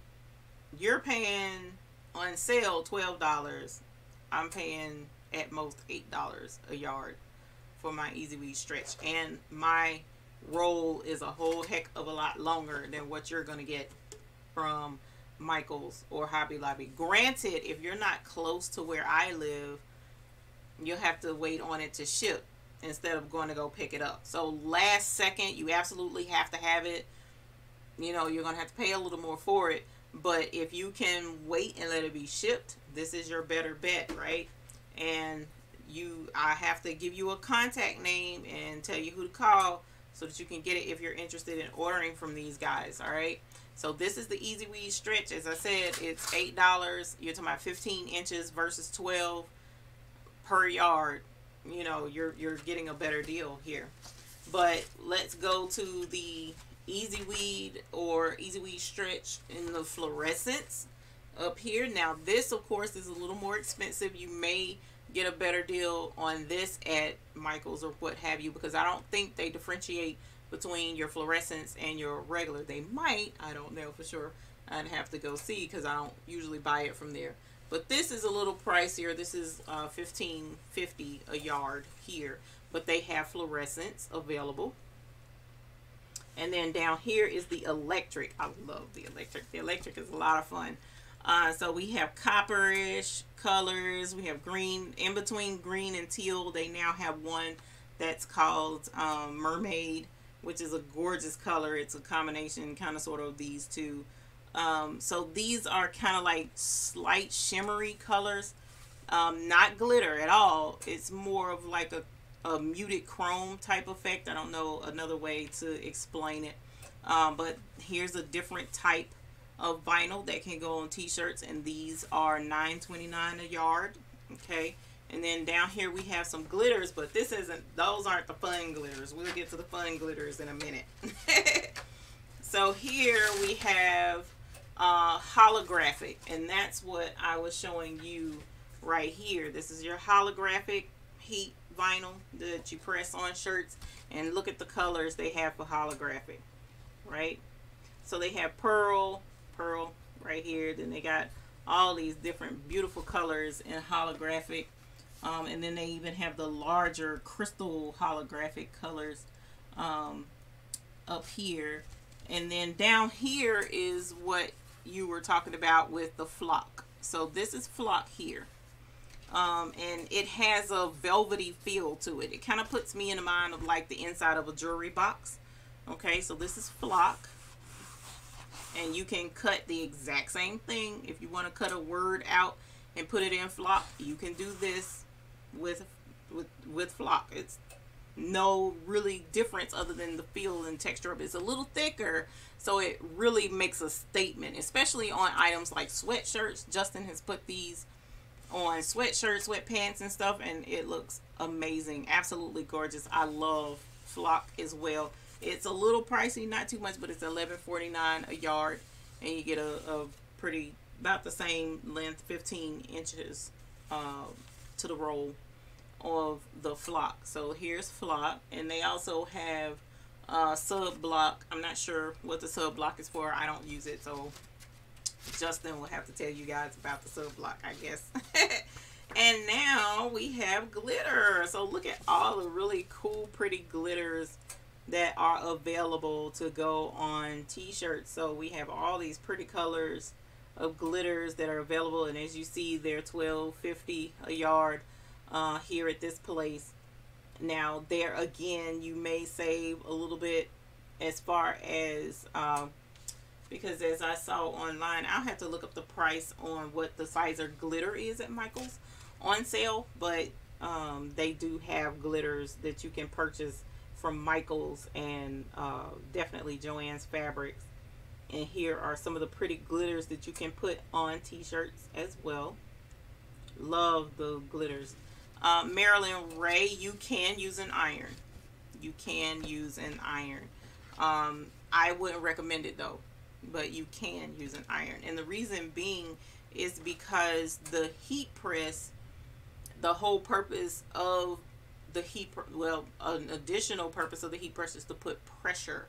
Speaker 1: you're paying on sale $12. I'm paying at most $8 a yard for my Easy Weed stretch, and my roll is a whole heck of a lot longer than what you're going to get from Michael's or Hobby Lobby. Granted, if you're not close to where I live, you'll have to wait on it to ship instead of going to go pick it up. So last second, you absolutely have to have it. You know, you're going to have to pay a little more for it. But if you can wait and let it be shipped, this is your better bet, right? And I have to give you a contact name and tell you who to call so that you can get it if you're interested in ordering from these guys. All right, so this is the Easy Weed stretch. As I said, it's $8. You're talking about 15 inches versus 12 per yard. You know, you're getting a better deal here. But let's go to the Easy Weed or Easy Weed stretch in the fluorescence up here. Now this, of course, is a little more expensive. You may get a better deal on this at Michael's or what have you, because I don't think they differentiate between your fluorescence and your regular. They might, I don't know for sure. I'd have to go see because I don't usually buy it from there. But this is a little pricier. This is $15.50 a yard here, but they have fluorescence available. And then down here is the electric. I love the electric. The electric is a lot of fun. So we have copperish colors. We have green. In between green and teal, they now have one that's called Mermaid, which is a gorgeous color. It's a combination kind of sort of these two. So these are kind of like slight shimmery colors. Not glitter at all. It's more of like a muted chrome type effect. I don't know another way to explain it. But here's a different type of vinyl that can go on t-shirts, and these are $9.29 a yard. Okay, and then down here we have some glitters, but this isn't, those aren't the fun glitters. We'll get to the fun glitters in a minute. So here we have holographic, and that's what I was showing you right here. This is your holographic heat vinyl that you press on shirts, and look at the colors they have for holographic, right? So they have pearl right here, then they got all these different beautiful colors in holographic, and then they even have the larger crystal holographic colors up here. And then down here is what you were talking about with the flock. So this is flock here. And it has a velvety feel to it. It kind of puts me in the mind of like the inside of a jewelry box. Okay, so this is flock. And you can cut the exact same thing. If you want to cut a word out and put it in flock, you can do this with flock. It's no really difference other than the feel and texture of it. It's a little thicker, so it really makes a statement, especially on items like sweatshirts. Justin has put these on sweatshirts, sweatpants and stuff, and it looks amazing. Absolutely gorgeous. I love flock as well. It's a little pricey, not too much, but it's $11.49 a yard, and you get a pretty, about the same length, 15 inches to the roll of the flock. So here's flock, and they also have sub block. I'm not sure what the sub block is for. I don't use it, so Justin will have to tell you guys about the sub block, I guess. And now we have glitter. So look at all the really cool, pretty glitters that are available to go on t-shirts. So we have all these pretty colors of glitters that are available, and as you see, they're $12.50 a yard here at this place. Now there again, you may save a little bit as far as because as I saw online, I'll have to look up the price on what the sizer glitter is at Michael's on sale, but they do have glitters that you can purchase from Michael's and definitely Joann's Fabrics. And here are some of the pretty glitters that you can put on t-shirts as well. Love the glitters. Marilyn Ray, you can use an iron. You can use an iron. I wouldn't recommend it though, but you can use an iron. And the reason being is because the heat press, the whole purpose of the heat, well, an additional purpose of the heat press is to put pressure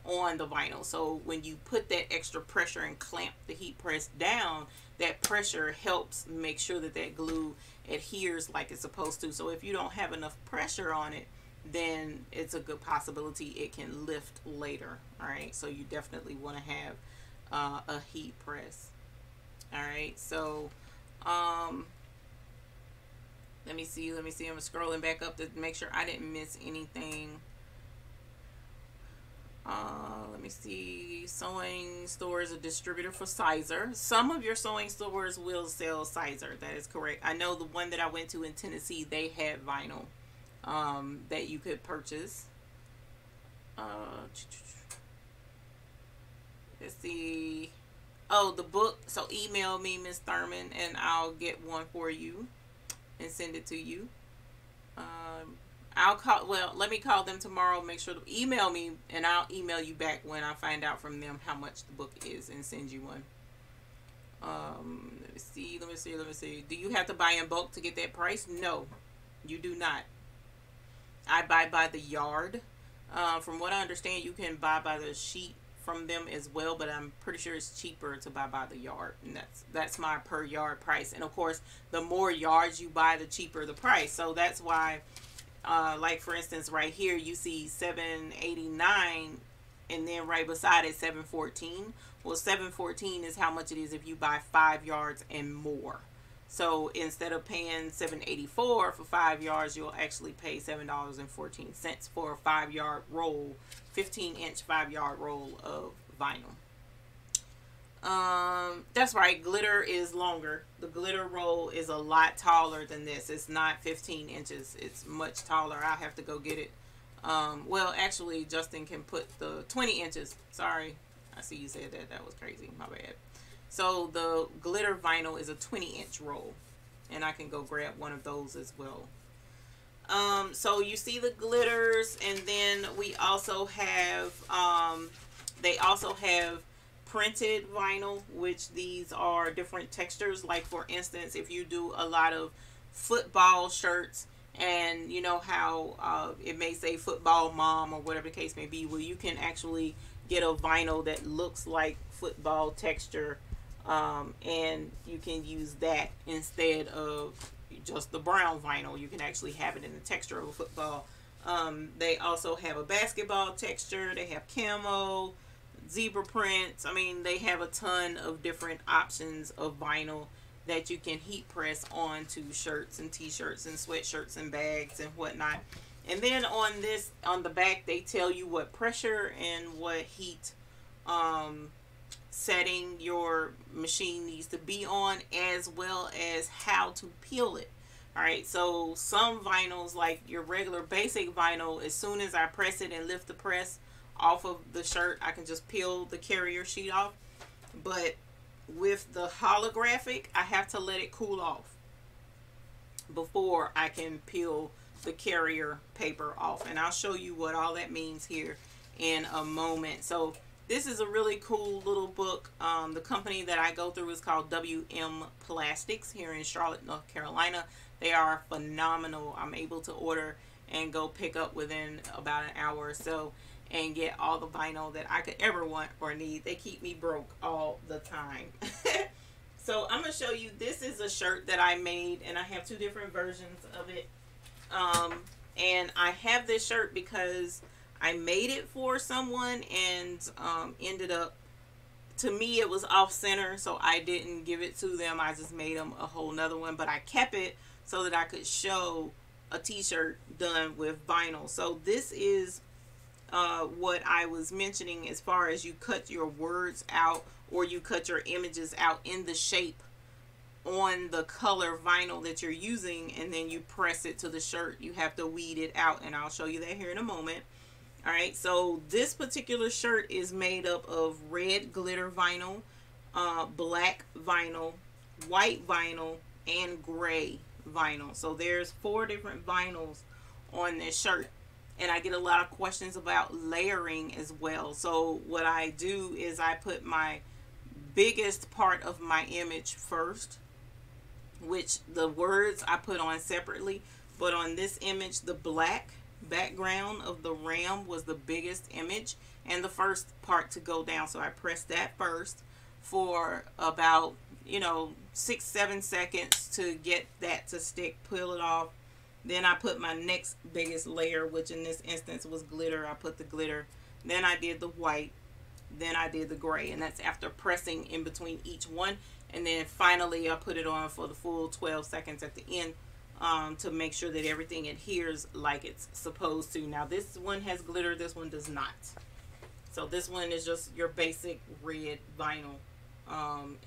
Speaker 1: on the vinyl. So when you put that extra pressure and clamp the heat press down, that pressure helps make sure that that glue adheres like it's supposed to. So if you don't have enough pressure on it, then it's a good possibility it can lift later. All right, so you definitely want to have a heat press. All right, so let me see. I'm scrolling back up to make sure I didn't miss anything. Let me see. Sewing store is a distributor for Sizer. Some of your sewing stores will sell Sizer. That is correct. I know the one that I went to in Tennessee, they had vinyl that you could purchase. Let's see. Oh, the book. So email me, Miss Thurman, and I'll get one for you and send it to you. I'll call, well, let me call them tomorrow, make sure to email me, and I'll email you back when I find out from them how much the book is and send you one. Let me see. Do you have to buy in bulk to get that price? No, you do not. I buy by the yard. From what I understand, you can buy by the sheet from them as well, but I'm pretty sure it's cheaper to buy by the yard, and that's my per yard price. And of course, the more yards you buy, the cheaper the price. So that's why, like for instance, right here you see $7.89, and then right beside it $7.14. Well, $7.14 is how much it is if you buy 5 yards and more. So instead of paying $7.84 for 5 yards, you'll actually pay $7.14 for a 5-yard roll, 15-inch 5-yard roll of vinyl. That's right, glitter is longer. The glitter roll is a lot taller than this. It's not 15 inches. It's much taller. I'll have to go get it. Well, actually, Justin can put the 20 inches. Sorry, I see you said that. That was crazy. My bad. So the glitter vinyl is a 20-inch roll, and I can go grab one of those as well. So you see the glitters, and then we also have, they also have printed vinyl, which these are different textures. Like for instance, if you do a lot of football shirts, and you know how it may say football mom or whatever the case may be, well, you can actually get a vinyl that looks like football texture, and you can use that instead of just the brown vinyl. You can actually have it in the texture of a football. They also have a basketball texture. They have camo, zebra prints. I mean, they have a ton of different options of vinyl that you can heat press onto shirts and t-shirts and sweatshirts and bags and whatnot. And then on this, on the back, they tell you what pressure and what heat setting your machine needs to be on, as well as how to peel it. All right, so some vinyls, like your regular basic vinyl, as soon as I press it and lift the press off of the shirt, I can just peel the carrier sheet off. But with the holographic, I have to let it cool off before I can peel the carrier paper off, and I'll show you what all that means here in a moment. So this is a really cool little book. The company that I go through is called WM Plastics here in Charlotte, North Carolina. They are phenomenal. I'm able to order and go pick up within about an hour or so and get all the vinyl that I could ever want or need. They keep me broke all the time. So I'm going to show you, this is a shirt that I made, and I have 2 different versions of it. And I have this shirt because I made it for someone, and ended up, to me it was off center, so I didn't give it to them. I just made them a whole nother one, but I kept it so that I could show a t-shirt done with vinyl. So this is what I was mentioning as far as you cut your words out, or you cut your images out in the shape on the color vinyl that you're using, and then you press it to the shirt. You have to weed it out, and I'll show you that here in a moment. All right, so this particular shirt is made up of red glitter vinyl, black vinyl, white vinyl, and gray vinyl. So there's 4 different vinyls on this shirt. And I get a lot of questions about layering as well. So what I do is I put my biggest part of my image first, which the words I put on separately. But on this image, the black background of the ram was the biggest image and the first part to go down. So I pressed that first for about, 6-7 seconds to get that to stick, peel it off. Then I put my next biggest layer, which in this instance was glitter. I put the glitter. Then I did the white. Then I did the gray. And that's after pressing in between each one. And then finally I put it on for the full 12 seconds at the end, to make sure that everything adheres like it's supposed to. Now this one has glitter. This one does not. So this one is just your basic red vinyl.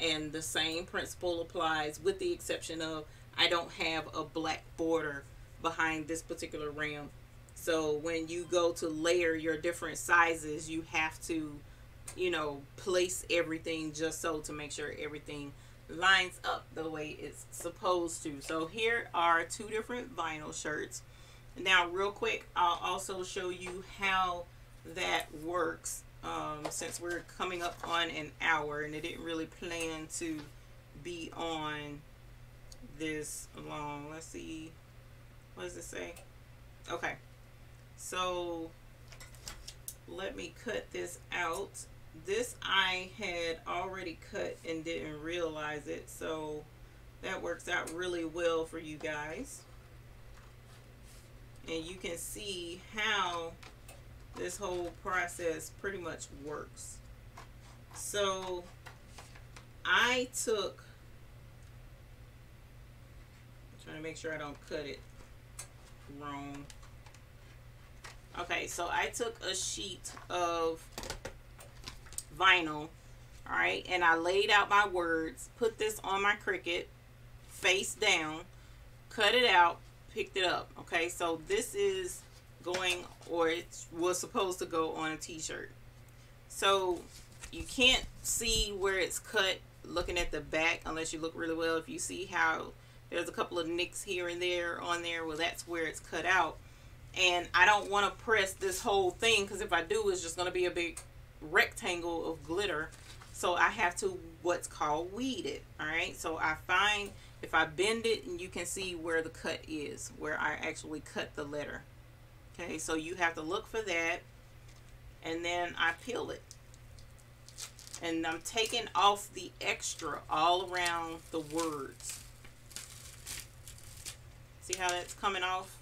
Speaker 1: And the same principle applies, with the exception of I don't have a black border behind this particular ram. So when you go to layer your different sizes, you have to, place everything just so to make sure everything lines up the way it's supposed to. So here are 2 different vinyl shirts. Now real quick, I'll also show you how that works, since we're coming up on an hour and I didn't really plan to be on this long. Let's see, what does it say? Okay, so let me cut this out. This I had already cut and didn't realize it, so that works out really well for you guys. And you can see how this whole process pretty much works. So I took, I'm trying to make sure I don't cut it wrong. Okay, so I took a sheet of vinyl, all right, and I laid out my words, put this on my Cricut face down, cut it out, picked it up. Okay, so this is going, or it was supposed to go on a t-shirt. So you can't see where it's cut looking at the back unless you look really well. If you see how there's a couple of nicks here and there on there, well, that's where it's cut out. And I don't want to press this whole thing, because if I do, it's just going to be a big rectangle of glitter. So I have to what's called weed it. All right, so I find if I bend it, and you can see where the cut is, where I actually cut the letter. Okay, so you have to look for that, and then I peel it, and I'm taking off the extra all around the words. See how that's coming off?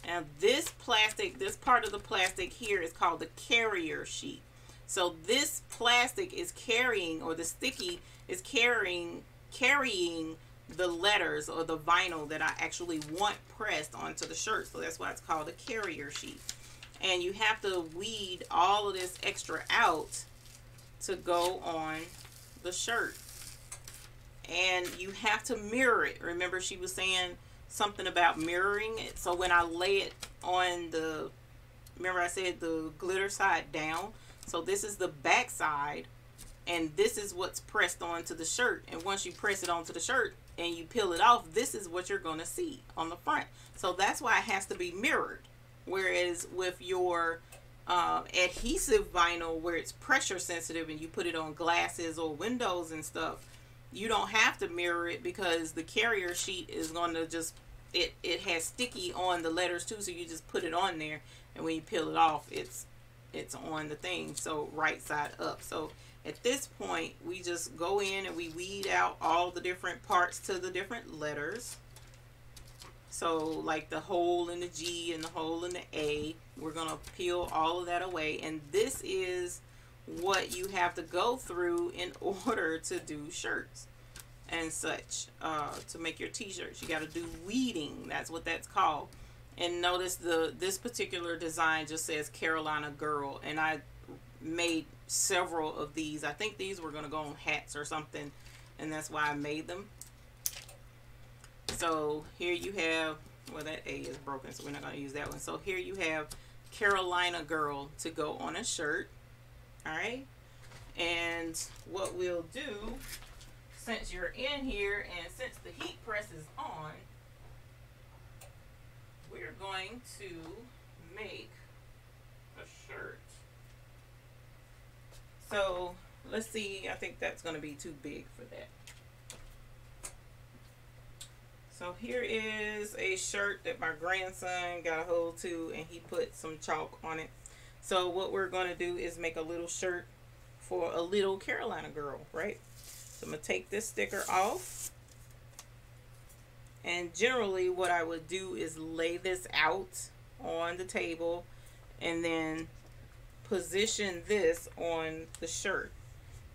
Speaker 1: Now this plastic, this part of the plastic here is called the carrier sheet. So this plastic is carrying, or the sticky is carrying the letters or the vinyl that I actually want pressed onto the shirt. So that's why it's called a carrier sheet. And you have to weed all of this extra out to go on the shirt. And you have to mirror it. Remember, she was saying something about mirroring it. So when I lay it on the, remember I said the glitter side down, so this is the back side, and this is what's pressed onto the shirt. And once you press it onto the shirt and you peel it off, this is what you're going to see on the front. So that's why it has to be mirrored. Whereas with your adhesive vinyl, where it's pressure sensitive and you put it on glasses or windows and stuff, you don't have to mirror it, because the carrier sheet is going to just, it has sticky on the letters too, so you just put it on there, and when you peel it off, it's on the thing, so right side up. So at this point, we just go in and we weed out all the different parts to the different letters. So like the hole in the G and the hole in the A, we're going to peel all of that away. And this is what you have to go through in order to do shirts and such, to make your t-shirts. You got to do weeding. That's what that's called. And notice this particular design just says Carolina Girl, and I made several of these. I think these were going to go on hats or something, and that's why I made them. So here you have, well, that A is broken, so we're not going to use that one. So here you have Carolina Girl to go on a shirt. All right, and what we'll do, since you're in here and since the heat press is on, going to make a shirt. So let's see, I think that's going to be too big for that. So here is a shirt that my grandson got a hold to, and he put some chalk on it. So what we're going to do is make a little shirt for a little Carolina girl, right? So I'm going to take this sticker off. And generally what I would do is lay this out on the table and then position this on the shirt.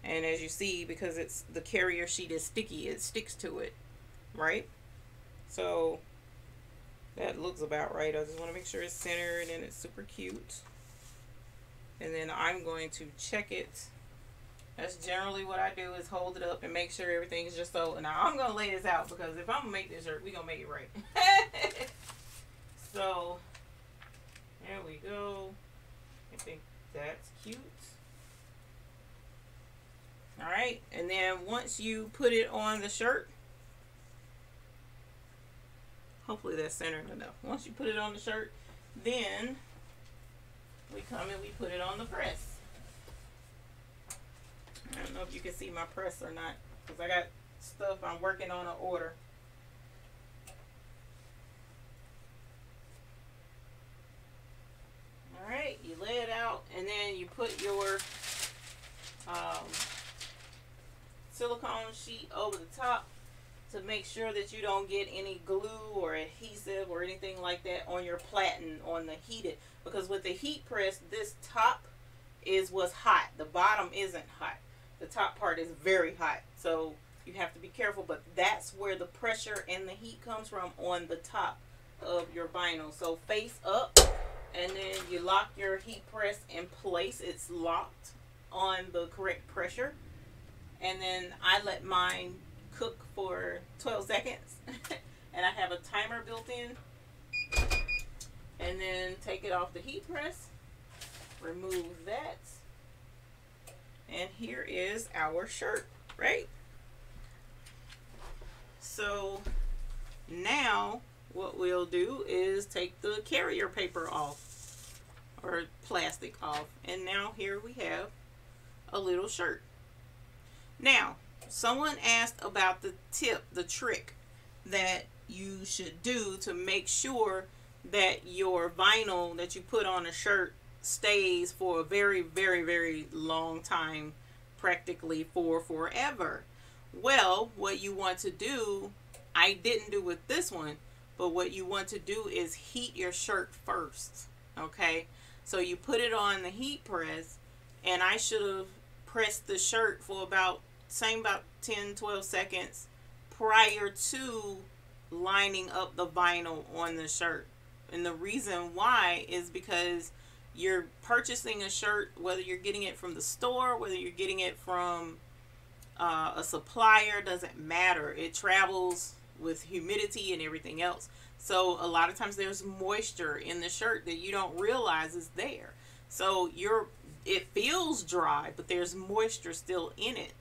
Speaker 1: And as you see, because it's the carrier sheet is sticky, it sticks to it, right? So that looks about right. I just want to make sure it's centered and it's super cute. And then I'm going to check it. That's generally what I do, is hold it up and make sure everything is just so. Now I'm going to lay this out, because if I'm going to make this shirt, we're going to make it right. So there we go. I think that's cute. Alright, and then once you put it on the shirt, hopefully that's centered enough. Once you put it on the shirt, then we come and we put it on the press. I don't know if you can see my press or not, because I got stuff I'm working on an order. Alright, you lay it out, and then you put your silicone sheet over the top to make sure that you don't get any glue or adhesive or anything like that on your platen on the heated, because with the heat press, this top is what's hot. The bottom isn't hot. The top part is very hot, so you have to be careful, but that's where the pressure and the heat comes from, on the top of your vinyl. So face up, and then you lock your heat press in place. It's locked on the correct pressure, and then I let mine cook for 12 seconds and I have a timer built in, and then take it off the heat press, remove that, and here is our shirt, right? So now what we'll do is take the carrier paper off, or plastic off, and now here we have a little shirt. Now, someone asked about the tip, the trick that you should do to make sure that your vinyl that you put on a shirt stays for a very, very, very long time, practically for forever. Well, what you want to do, I didn't do with this one, but what you want to do is heat your shirt first, okay? So you put it on the heat press, and I should have pressed the shirt for about 10-12 seconds prior to lining up the vinyl on the shirt. And the reason why is because you're purchasing a shirt, whether you're getting it from the store, whether you're getting it from a supplier, doesn't matter. It travels with humidity and everything else. So a lot of times there's moisture in the shirt that you don't realize is there. So it feels dry, but there's moisture still in it.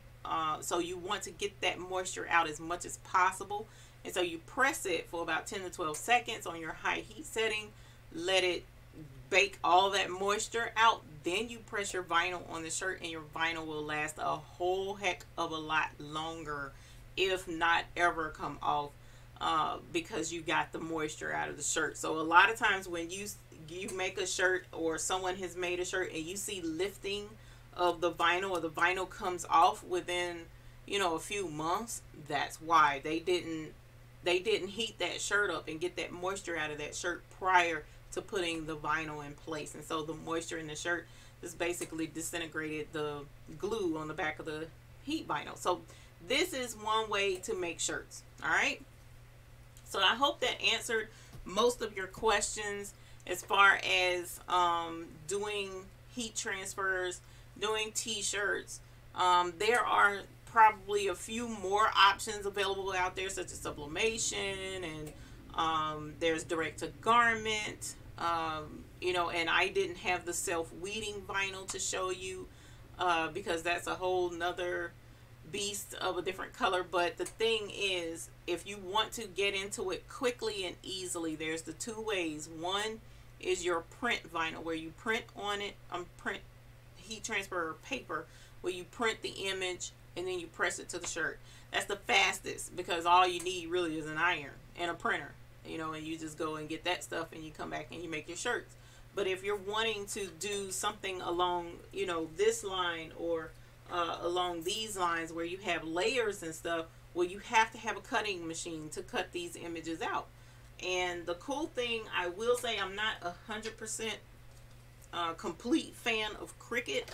Speaker 1: So you want to get that moisture out as much as possible. And so you press it for about 10 to 12 seconds on your high heat setting. Let it bake all that moisture out. Then you press your vinyl on the shirt, and your vinyl will last a whole heck of a lot longer, if not ever come off, because you got the moisture out of the shirt. So a lot of times when you make a shirt, or someone has made a shirt, and you see lifting of the vinyl, or the vinyl comes off within, a few months, that's why they didn't heat that shirt up and get that moisture out of that shirt prior to putting the vinyl in place. And so the moisture in the shirt just basically disintegrated the glue on the back of the heat vinyl. So this is one way to make shirts. All right, so I hope that answered most of your questions as far as doing heat transfers, doing t-shirts. There are probably a few more options available out there, such as sublimation, and there's direct to garment, and I didn't have the self-weeding vinyl to show you, because that's a whole nother beast of a different color. But the thing is, if you want to get into it quickly and easily, there's the two ways. One is your print vinyl, where you print on it, print heat transfer paper, where you print the image and then you press it to the shirt. That's the fastest, because all you need really is an iron and a printer, you know, and you just go and get that stuff and you come back and you make your shirts. But if you're wanting to do something along, you know, this line, or along these lines where you have layers and stuff, well, you have to have a cutting machine to cut these images out. And the cool thing, I will say, I'm not 100% complete fan of Cricut,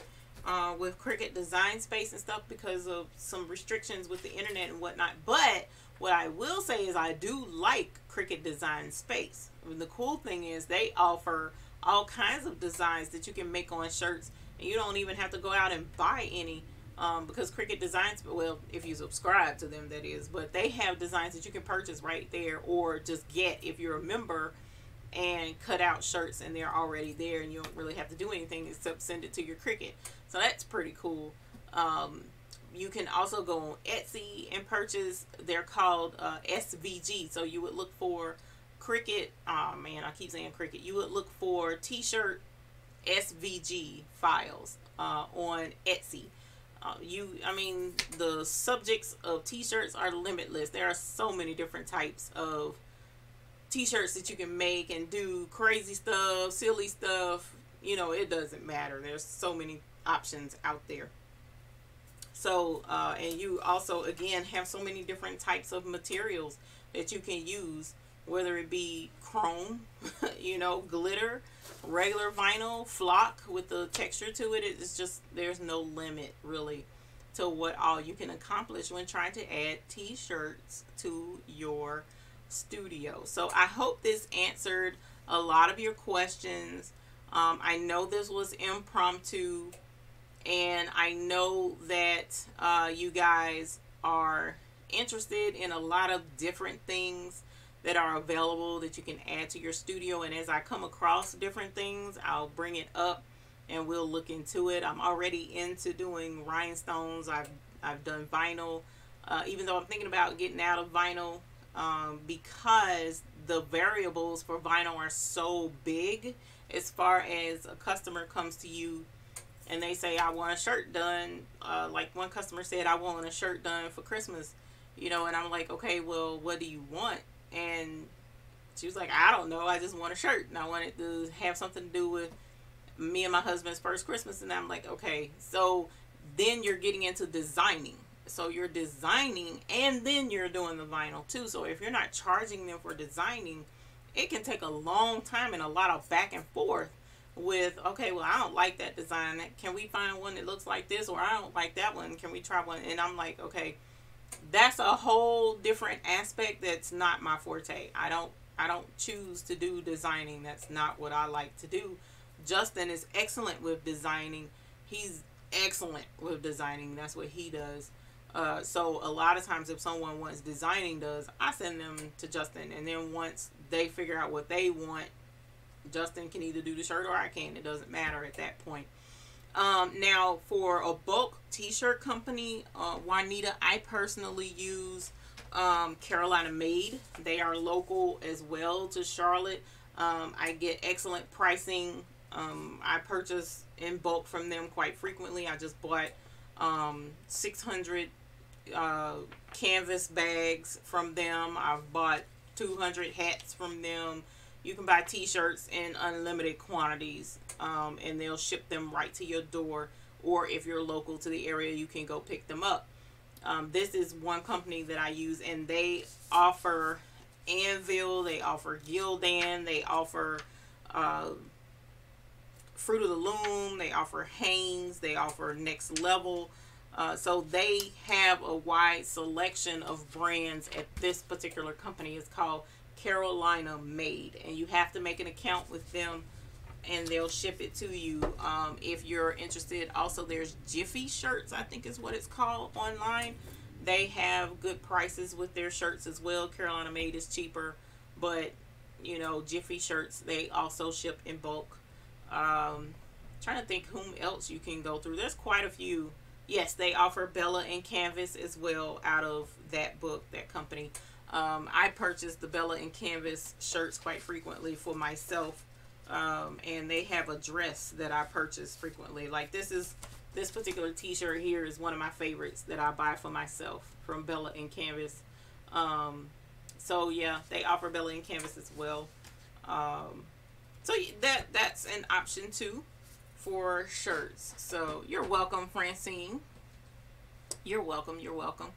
Speaker 1: with Cricut Design Space and stuff, because of some restrictions with the internet and whatnot. But what I will say is I do like Cricut Design Space. I mean, the cool thing is they offer all kinds of designs that you can make on shirts, and you don't even have to go out and buy any, because Cricut Designs, well, if you subscribe to them, that is, but they have designs that you can purchase right there, or just get if you're a member, and cut out shirts and they're already there, and you don't really have to do anything except send it to your Cricut. So that's pretty cool. You can also go on Etsy and purchase. They're called SVG. So you would look for Cricut. Oh man, I keep saying Cricut. You would look for t-shirt SVG files on Etsy. I mean, the subjects of t-shirts are limitless. There are so many different types of t-shirts that you can make and do crazy stuff, silly stuff. You know, it doesn't matter. There's so many options out there. So, and you also, again, have so many different types of materials that you can use, whether it be chrome, you know, glitter, regular vinyl, flock with the texture to it. It's just, there's no limit really to what all you can accomplish when trying to add t-shirts to your studio. So I hope this answered a lot of your questions. I know this was impromptu, and I know that you guys are interested in a lot of different things that are available that you can add to your studio. And as I come across different things, I'll bring it up and we'll look into it. I'm already into doing rhinestones. I've done vinyl, even though I'm thinking about getting out of vinyl, because the variables for vinyl are so big. As far as a customer comes to you and they say, I want a shirt done, like one customer said, I want a shirt done for Christmas, you know, and I'm like, okay, well, what do you want? And she was like, I don't know, I just want a shirt, and I want it to have something to do with me and my husband's first Christmas. And I'm like, okay. So then you're getting into designing. So you're designing and then you're doing the vinyl too. So if you're not charging them for designing, it can take a long time and a lot of back and forth with, okay, well, I don't like that design. Can we find one that looks like this? Or I don't like that one. Can we try one? And I'm like, okay, that's a whole different aspect. That's not my forte. I don't choose to do designing. That's not what I like to do. Justin is excellent with designing. He's excellent with designing. That's what he does. So a lot of times if someone wants designing does, I send them to Justin, and then once they figure out what they want, Justin can either do the shirt or I can. It doesn't matter at that point. Now for a bulk t-shirt company, Juanita, I personally use Carolina Made. They are local as well to Charlotte. I get excellent pricing. I purchase in bulk from them quite frequently. I just bought 600 canvas bags from them. I've bought 200 hats from them. You can buy t-shirts in unlimited quantities, and they'll ship them right to your door, or if you're local to the area, you can go pick them up. This is one company that I use, and they offer Anvil, they offer Gildan, they offer Fruit of the Loom, they offer Hanes, they offer Next Level. So they have a wide selection of brands at this particular company. It's called Carolina Made, and you have to make an account with them and they'll ship it to you if you're interested. Also, there's Jiffy Shirts, I think is what it's called, online. They have good prices with their shirts as well. Carolina Made is cheaper, but you know, Jiffy Shirts, they also ship in bulk. Trying to think whom else you can go through. There's quite a few Yes, they offer Bella and Canvas as well out of that book, that company. I purchase the Bella and Canvas shirts quite frequently for myself. And they have a dress that I purchase frequently. Like this particular t-shirt here is one of my favorites that I buy for myself from Bella and Canvas. So yeah, they offer Bella and Canvas as well. So that's an option too for shirts. So you're welcome, Francine. You're welcome. You're welcome.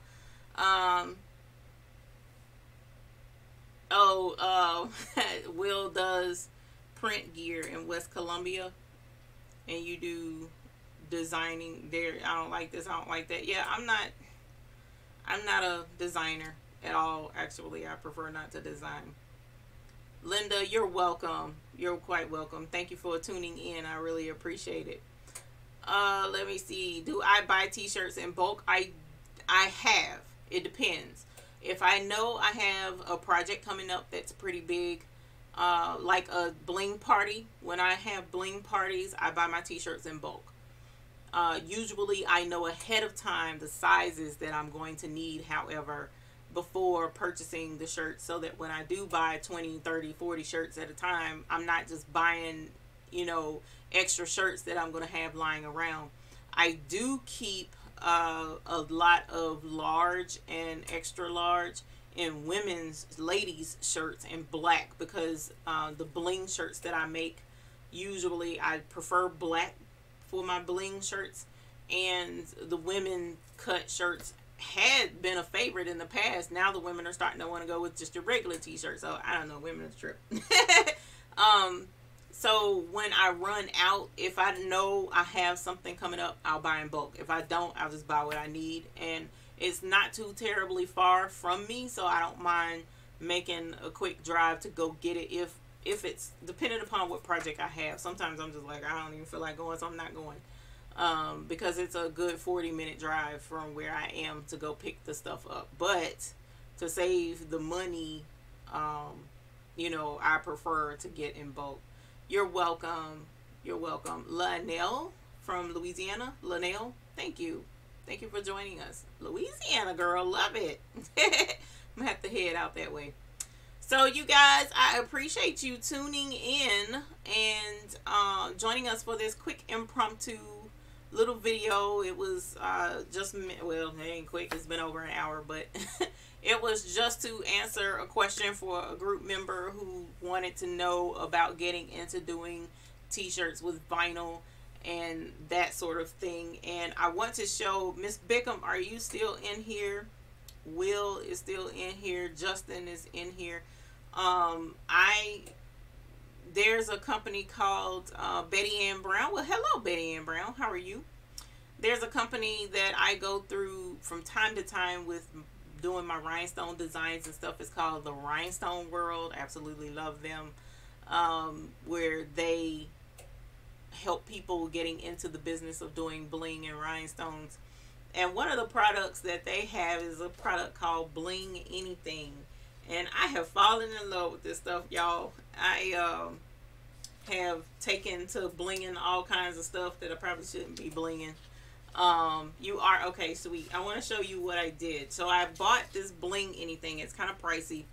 Speaker 1: Will does print gear in West Columbia, and you do designing there. I don't like this. I don't like that. Yeah, I'm not a designer at all. Actually, I prefer not to design. Linda, you're welcome. You're quite welcome. Thank you for tuning in. I really appreciate it. Let me see. Do I buy t-shirts in bulk? I have. It depends. If I know I have a project coming up that's pretty big, like a bling party. When I have bling parties, I buy my t-shirts in bulk. Usually I know ahead of time the sizes that I'm going to need, however, before purchasing the shirts, so that when I do buy 20, 30, 40 shirts at a time, I'm not just buying, extra shirts that I'm going to have lying around. I do keep a lot of large and extra large in women's, ladies shirts in black, because the bling shirts that I make, usually I prefer black for my bling shirts, and the women cut shirts had been a favorite in the past. Now the women are starting to want to go with just a regular t-shirt. So I don't know, women are trip. So when I run out, if I know I have something coming up, I'll buy in bulk. If I don't, I'll just buy what I need. And it's not too terribly far from me, so I don't mind making a quick drive to go get it if it's dependent upon what project I have. Sometimes I'm just like, I don't even feel like going, so I'm not going. Because it's a good 40-minute drive from where I am to go pick the stuff up. But to save the money, I prefer to get in bulk. You're welcome. You're welcome. Lanelle from Louisiana. Lanelle, thank you. Thank you for joining us. Louisiana girl, love it. I'm going to have to head out that way. So you guys, I appreciate you tuning in and joining us for this quick impromptu little video. It was well, it ain't quick, it's been over an hour, but it was just to answer a question for a group member who wanted to know about getting into doing t-shirts with vinyl and that sort of thing. And I want to show Miss Bickham, are you still in here? Will is still in here. Justin is in here. There's a company called Betty Ann Brown. Well, hello, Betty Ann Brown. How are you? There's a company that I go through from time to time with doing my rhinestone designs and stuff. It's called the Rhinestone World. Absolutely love them. Where they help people getting into the business of doing bling and rhinestones. And one of the products that they have is a product called Bling Anything. And I have fallen in love with this stuff, y'all. I have taken to blinging all kinds of stuff that I probably shouldn't be blinging. You are okay, sweet. I want to show you what I did. So I bought this Bling Anything. It's kind of pricey,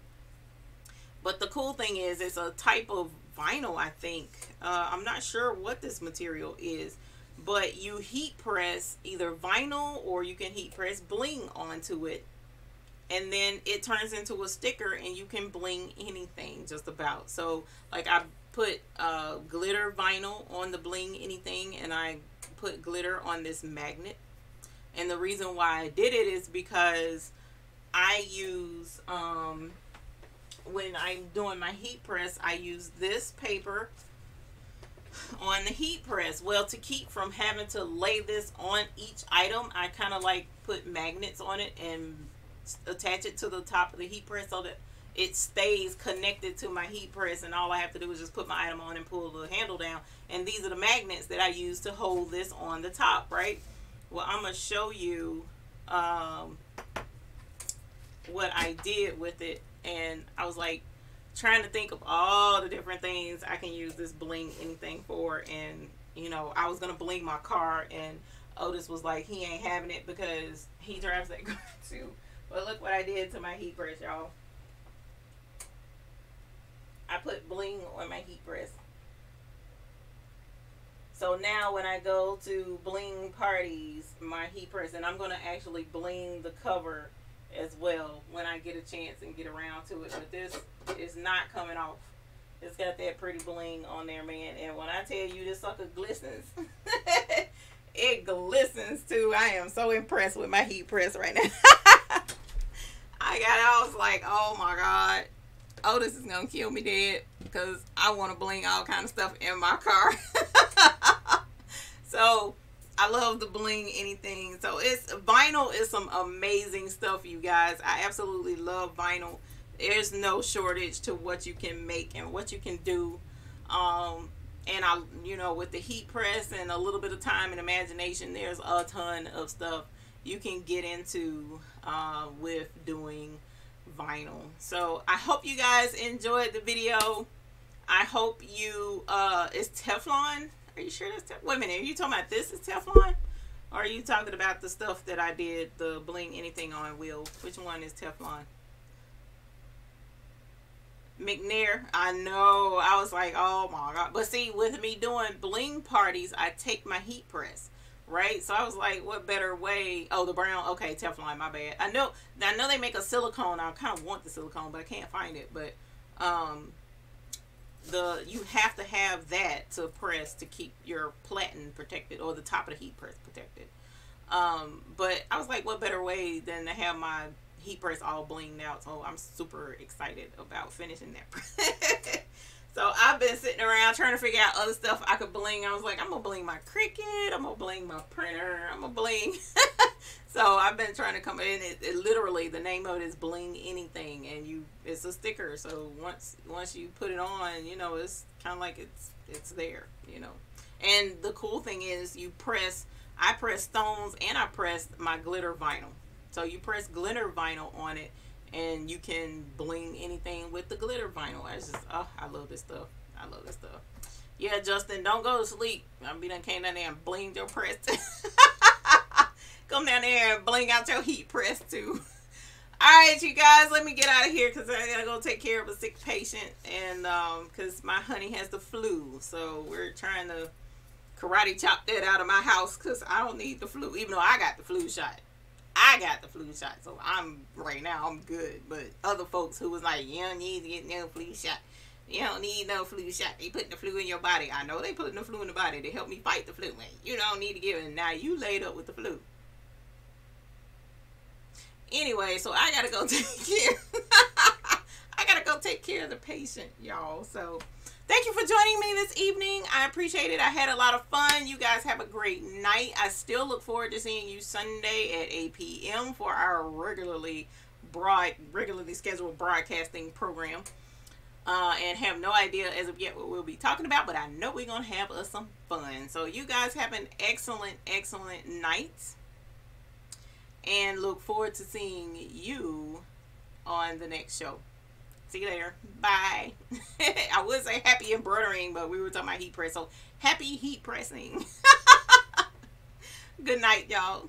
Speaker 1: but the cool thing is it's a type of vinyl, I think. I'm not sure what this material is, but you heat press either vinyl or you can heat press bling onto it, and then it turns into a sticker and you can bling anything just about. So like I put glitter vinyl on the Bling Anything, and I put glitter on this magnet. And the reason why I did it is because I use when I'm doing my heat press, I use this paper on the heat press. Well, to keep from having to lay this on each item, I kind of like put magnets on it and attach it to the top of the heat press so that it stays connected to my heat press, and all I have to do is just put my item on and pull the handle down. And these are the magnets that I use to hold this on the top, right? Well, I'm going to show you what I did with it. And I was like trying to think of all the different things I can use this Bling Anything for. And I was going to bling my car, and Otis was like, he ain't having it because he drives that car too. But look what I did to my heat press, y'all. I put bling on my heat press. So now when I go to bling parties, my heat press, and I'm going to actually bling the cover as well when I get a chance and get around to it. But this is not coming off. It's got that pretty bling on there, man. And when I tell you this sucker glistens, it glistens too. I am so impressed with my heat press right now. I was like, oh my God. Otis is going to kill me dead because I want to bling all kind of stuff in my car. So I love the bling anything. So it's vinyl is some amazing stuff, you guys. I absolutely love vinyl. There's no shortage to what you can make and what you can do. And I, you know, with the heat press and a little bit of time and imagination, there's a ton of stuff you can get into with doing vinyl. So I hope you guys enjoyed the video. I hope you it's Teflon. Are you sure that's Teflon? Wait a minute, are you talking about this is Teflon? Or are you talking about the stuff that I did the bling anything on wheel? Which one is Teflon? McNair. I know. I was like, oh my God. But see, with me doing bling parties, I take my heat press, right? So I was like, what better way? Oh, the brown. Okay, Teflon. My bad. I know they make a silicone. I kind of want the silicone, but I can't find it. But you have to have that to press to keep your platen protected, or the top of the heat press protected. But I was like, what better way than to have my heat press all blinged out? So I'm super excited about finishing that. So I've been sitting around trying to figure out other stuff I could bling. I was like, I'm gonna bling my Cricut, I'm gonna bling my printer, I'm gonna bling. So I've been trying to come in. It literally, the name of it is Bling Anything, and it's a sticker. So once you put it on, you know, it's kind of like it's there, you know. And the cool thing is I press stones and I press my glitter vinyl. So you press glitter vinyl on it, and you can bling anything with the glitter vinyl. I love this stuff. I love this stuff. Yeah, Justin, don't go to sleep. I'll be done came down there and blinged your press. Come down there and bling out your heat press too. Alright, you guys, let me get out of here because I gotta go take care of a sick patient, and because my honey has the flu. So we're trying to karate chop that out of my house because I don't need the flu, even though I got the flu shot. So right now I'm good. But other folks who was like, you don't need to get no flu shot. You don't need no flu shot. They putting the flu in your body. I know they putting the flu in the body to help me fight the flu. Man, you don't need to give it. Now you laid up with the flu. Anyway, so I gotta go take care. I gotta go take care of the patient, y'all. So thank you for joining me this evening. I appreciate it. I had a lot of fun. You guys have a great night. I still look forward to seeing you Sunday at 8 p.m. for our regularly scheduled broadcasting program. And have no idea as of yet what we'll be talking about, but I know we're gonna have us some fun. So you guys have an excellent night, and look forward to seeing you on the next show. See you later. Bye. I would say happy embroidering, but we were talking about heat press, so happy heat pressing. Good night, y'all.